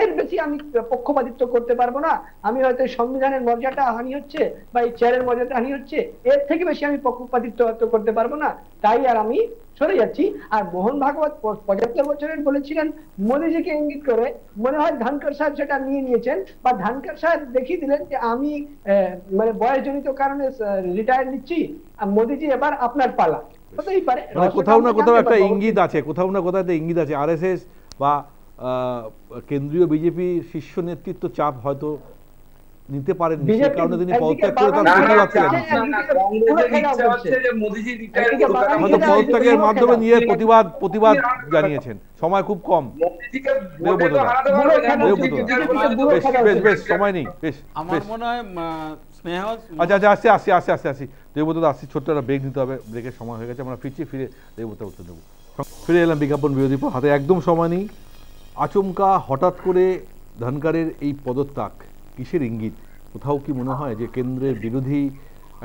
এর বেশি আমি পক্ষপাতিত্ব করতে পারবো না, আমি হয়তো সংবিধানের মর্যাদা হানি হচ্ছে বা এই চেয়ারের মর্যাদা হানি হচ্ছে, এর থেকে বেশি আমি পক্ষপাতিত্ব করতে পারবো না, তাই আর আমি সরে যাচ্ছি। আর মোহন ভাগবত 75 বছরের বলেছিলেন মোদীজিকে ইঙ্গিত করে, মনে হয় ধনখড় সাহেব সেটা নিয়ে নিয়েছেন, বা ধনখড় সাহেব দেখিয়ে দিলেন যে আমি মানে বয়সজনিত কারণে রিটায়ার নিচ্ছি, মোদীজি এবার আপনার পালা। হতেই পারে, কোথাও না কোথাও একটা ইঙ্গিত আছে, আরএসএস বা কেন্দ্রীয় বিজেপি শীর্ষ নেতৃত্ব চাপ হয়তো নিতে পারেন, সে কারণে তিনি পদত্যাগ করে তার প্রতিবাদ হয়তো পদত্যাগের মাধ্যমে নিয়ে প্রতিবাদ জানিয়েছেন। সময় খুব কম, বেশ সময় নেই, বেশ আমার মনে হয় স্নেহ। আচ্ছা আসছি দেবব্রত আসছি, ছোট্ট একটা ব্রেক নিতে হবে, ব্রেকের সময় হয়ে গেছে, আমরা ফিরে দেবব্রত উত্তর দেবো। ফিরে এলাম বিজ্ঞাপন বিরোধী, হাতে একদম সময় নেই। আচমকা হঠাৎ করে ধনখড়ের এই পদত্যাগ কিসের ইঙ্গিত? কোথাও কি মনে হয় যে কেন্দ্রের বিরোধী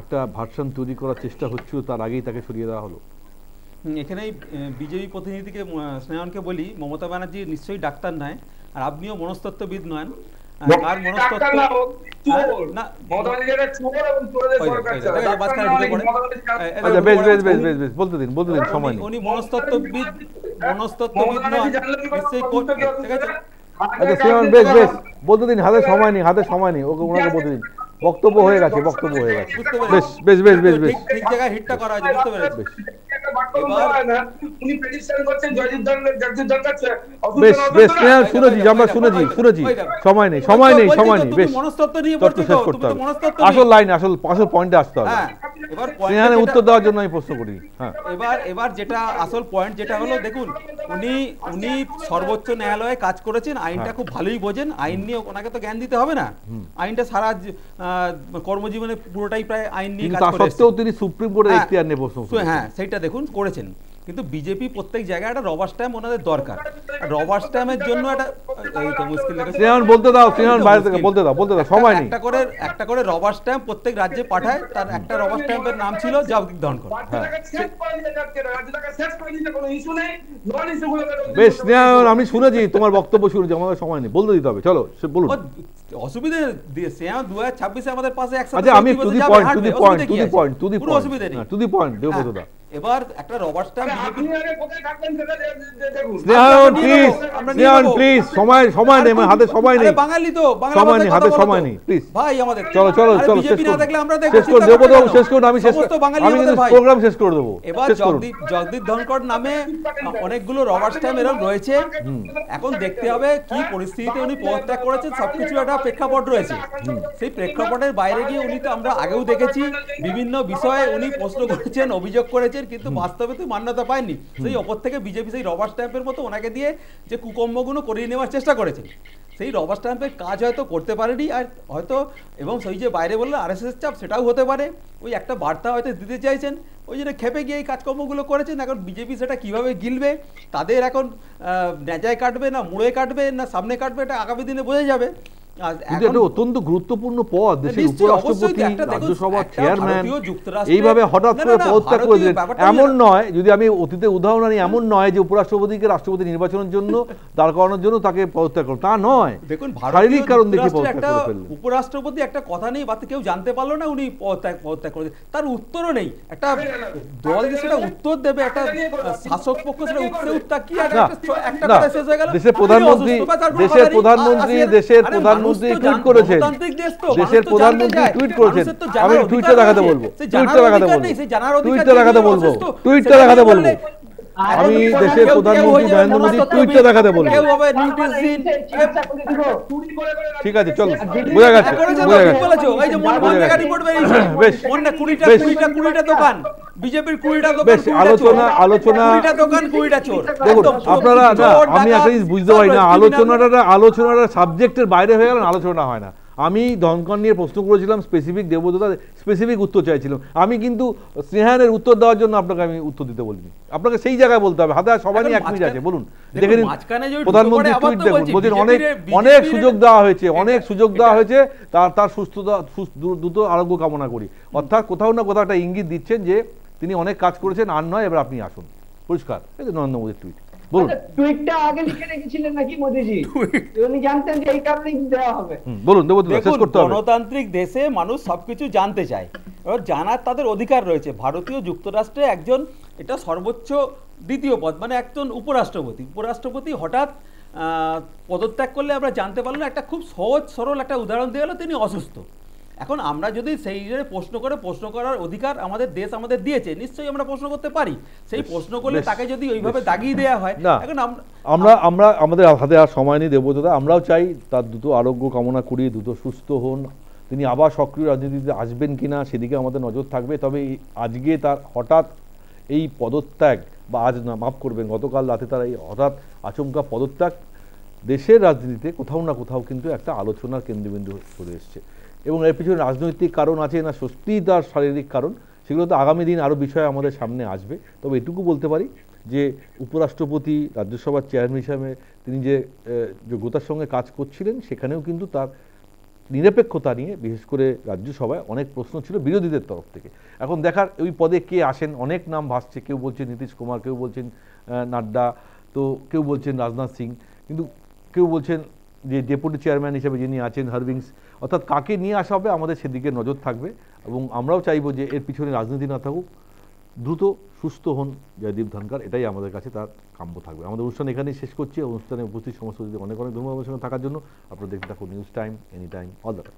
একটা ভার্সন তৈরি করার চেষ্টা হচ্ছিল, তার আগেই তাকে সরিয়ে দেওয়া হলো? এখানেই বিজেপি প্রতিনিধিকে স্নেহানকে বলি, মমতা ব্যানার্জি নিশ্চয়ই ডাক্তার নয়, আর আপনিও মনস্তত্ত্ববিদ নন। কার মনস্তত্ত্ব না, বলতে দিন সময় নেই। উনি মনস্তত্ত্ববিদ নন নিশ্চয়ই। আচ্ছা শ্রীমান, বেশ বলতে দিন, হাতে সময় নেই, ওকে ওনাকে বলতে দিন। বক্তব্য হয়ে গেছে। বেশ ঠিক জায়গায় হিটটা করা হয়েছে, বুঝতে পেরেছি। বেশ শুনেছি, আমরা শুনেছি। সময় নেই। বেশ মনস্তত্ত্ব নিয়ে শেষ করতে হবে। আসল লাইন, আসল পয়েন্টে আসতে হবে। স্নেহানের উত্তর দেওয়ার জন্য আমি প্রশ্ন করি। হ্যাঁ, এবার যেটা আসল পয়েন্ট যেটা হলো, দেখুন উনি সর্বোচ্চ ন্যায়ালয়ে কাজ করেছেন, আইনটা খুব ভালোই বোঝেন। আইন নিয়ে ওনাকে তো জ্ঞান দিতে হবে না, আইনটা সারা কর্মজীবনে পুরোটাই প্রায় আইন নিয়ে কাজ করেছেন। সত্ত্বেও তিনি সুপ্রিম কোর্টের এখতিয়ার নিয়ে প্রশ্ন, হ্যাঁ সেইটা দেখুন করেছেন। কিন্তু বিজেপি প্রত্যেক জায়গায় একটা রবার স্ট্যাম্প ওনাদের দরকার। রবার স্ট্যাম্পের জন্য একটা মুশকিল বলতে দাও, বাইরে থেকে বলতে দাও, সময় নেই। একটা করে রবার স্ট্যাম্প প্রত্যেক রাজ্যে পাঠায়, তার একটা রবার স্ট্যাম্পের নাম ছিল জগদীপ ধনখড়। বেশ স্নেহান, আমি শুনেছি, তোমার বক্তব্য শুনেছি, আমাদের সময় নেই, বলতে দিতে হবে। চলো বলুন। অসুবিধা দিয়েছে 2026 আমাদের পাশে একসাথে। আচ্ছা, আমি টু দি পয়েন্ট দেবব্রতদা। এবার একটা রবার স্ট্যাম্প প্লিজ, সময় নেই, হাতে সময় নেই, বাঙালি তো হাতে সময় নেই, প্লিজ ভাই আমাদের। চলো শেষ করুন দেবব্রত, শেষ করুন। আমি প্রোগ্রাম শেষ করে দেবো। এবার জগদীপ ধনখড় নামে অনেকগুলো রবার স্ট্যাম্প এরকম রয়েছে। এখন দেখতে হবে কি পরিস্থিতিতে উনি পদত্যাগ করেছেন, সবকিছু একটা প্রেক্ষাপট রয়েছে। সেই প্রেক্ষাপটের বাইরে গিয়ে উনি তো আমরা আগেও দেখেছি বিভিন্ন বিষয়ে উনি প্রশ্ন করেছেন, অভিযোগ করেছেন, কিন্তু বাস্তবে তো মান্যতা পায়নি। সেই ওপর থেকে বিজেপি সেই রবার স্ট্যাম্পের মতো ওনাকে দিয়ে যে কুকর্মগুলো করিয়ে নেওয়ার চেষ্টা করেছেন, সেই রবার স্ট্যাম্পের কাজ হয়তো করতে পারেনি। আর হয়তো এবং সেই যে বাইরে বললো RSS চাপ, সেটাও হতে পারে। ওই একটা বার্তা হয়তো দিতে চাইছেন, ওই জন্য খেপে গিয়ে এই কাজকর্মগুলো করেছেন। এখন বিজেপি সেটা কিভাবে গিলবে, তাদের এখন নেজায় কাটবে না মুড়ে কাটবে না সামনে কাটবে, এটা আগামী দিনে বোঝা যাবে। অত্যন্ত গুরুত্বপূর্ণ পদ, দেশের উপরাষ্ট্রপতি, রাজ্যসভার চেয়ারম্যান, এইভাবে হঠাৎ করে পদত্যাগ করে দিলেন। এমন নয়, যদি আমি অতীতে উদাহরণ আনি, এমন নয় যে উপরাষ্ট্রপতিকে রাষ্ট্রপতি নির্বাচনের জন্য দাঁড় করানোর জন্য তাকে পদত্যাগ করো, তা নয়। দেখুন, শারীরিক কারণ দেখে পদত্যাগ করে ফেললেন। উপরাষ্ট্রপতি একটা কথা নেই বা কেউ জানতে পারলো না উনি পদত্যাগ করে, তার উত্তরও নেই। একটা দল যে সেটা উত্তর দেবে, একটা শাসক পক্ষ সেটা উত্তর কি একটা কথা শেষ হয়ে গেল। দেশের প্রধানমন্ত্রী টুইট করেছেন, দেশের প্রধানমন্ত্রী টুইট করেছেন। আমি টুইটটা দেখাতে বলবো, আমি দেশের প্রধানমন্ত্রী নরেন্দ্র মোদী টুইটটা দেখাতে বলবো। ঠিক আছে, চলো, বোঝা গেছে। বিজেপির 20টা দোকান 20টা চোর। দেখুন আপনারা, আমি একটা জিনিস বুঝতে পারি না, আলোচনাটা সাবজেক্টের বাইরে হয়ে গেল, আলোচনা হয় না। আমি ধনখড় নিয়ে প্রশ্ন করেছিলাম, স্পেসিফিক দেবব্রত স্পেসিফিক উত্তর চাইছিলাম। আমি কিন্তু স্নেহানের উত্তর দেওয়ার জন্য আপনাকে আমি উত্তর দিতে বলিনি, আপনাকে সেই জায়গায় বলতে হবে। হাতে সবাই 1 মিনিট আছে, বলুন। দেখে নিন প্রধানমন্ত্রী টুইট, দেখুন বলছেন অনেক সুযোগ দেওয়া হয়েছে, তার সুস্থতা দ্রুত আরোগ্য কামনা করি। অর্থাৎ কোথাও না কোথাও একটা ইঙ্গিত দিচ্ছেন যে তিনি অনেক কাজ করেছেন, আর নয়, এবার আপনি আসুন। পরিষ্কার, এই যে নরেন্দ্র মোদীর টুইট। বলুন, টুইটটা আগে লিখে রেখেছিলেন নাকি মোদিজি? উনি জানতেন যে এই কারণেই দেওয়া হবে। বলুন দেবব্রত, শেষ করতে হবে। গণতান্ত্রিক দেশে মানুষ সবকিছু জানতে চায়, এবার জানার তাদের অধিকার রয়েছে। ভারতীয় যুক্তরাষ্ট্রে একজন, এটা সর্বোচ্চ দ্বিতীয় পদ, মানে একজন উপরাষ্ট্রপতি হঠাৎ পদত্যাগ করলে আমরা জানতে পারলাম না। একটা খুব সহজ সরল একটা উদাহরণ দিয়ে গেল, তিনি অসুস্থ। এখন আমরা যদি সেই প্রশ্ন করার অধিকার আমাদের দেশ আমাদের দিয়েছে, নিশ্চয়ই আমরা প্রশ্ন করতে পারি। সেই প্রশ্ন করলে তাকে যদি ওইভাবে দাগিয়ে দেওয়া হয়, এখন আমরা আমাদের হাতে আর সময় নেই দেবব্রত, আমরাও চাই তার দ্রুত আরোগ্য কামনা করি, দ্রুত সুস্থ হন। তিনি আবার সক্রিয় রাজনীতিতে আসবেন কিনা সেদিকে আমাদের নজর থাকবে। তবে আজকে তার হঠাৎ এই পদত্যাগ, বা আজ না, মাফ করবেন, গতকাল রাতে তার এই হঠাৎ আচমকা পদত্যাগ দেশের রাজনীতিতে কোথাও না কোথাও কিন্তু একটা আলোচনার কেন্দ্রবিন্দু চলে এসছে। এবং এর পিছনে রাজনৈতিক কারণ আছে না সত্যিই তার শারীরিক কারণ, সেগুলো তো আগামী দিন আরও বিষয় আমাদের সামনে আসবে। তবে এটুকু বলতে পারি যে উপরাষ্ট্রপতি, রাজ্যসভার চেয়ারম্যান হিসাবে তিনি যে যোগ্যতার সঙ্গে কাজ করছিলেন, সেখানেও কিন্তু তার নিরপেক্ষতা নিয়ে বিশেষ করে রাজ্যসভায় অনেক প্রশ্ন ছিল বিরোধীদের তরফ থেকে। এখন দেখার ওই পদে কে আসেন, অনেক নাম ভাসছে, কেউ বলছেন নীতিশ কুমার, কেউ বলছেন নাড্ডা, তো কেউ বলছেন রাজনাথ সিং, কিন্তু কেউ বলছেন যে ডেপুটি চেয়ারম্যান হিসেবে যিনি আছেন হারভিংস। অর্থাৎ কাকে নিয়ে আসা হবে আমাদের সেদিকে নজর থাকবে, এবং আমরাও চাইবো যে এর পিছনে রাজনীতি না থাকুক, দ্রুত সুস্থ হন জয়দীপ ধনখড়, এটাই আমাদের কাছে তার কাম্য থাকবে। আমাদের অনুষ্ঠান এখানেই শেষ করছি। অনুষ্ঠানে উপস্থিত সমস্ত অনেক অনেক ধন্যবাদ আমার সঙ্গে থাকার জন্য। আপনারা দেখতে থাকুন news time, any time, all the time.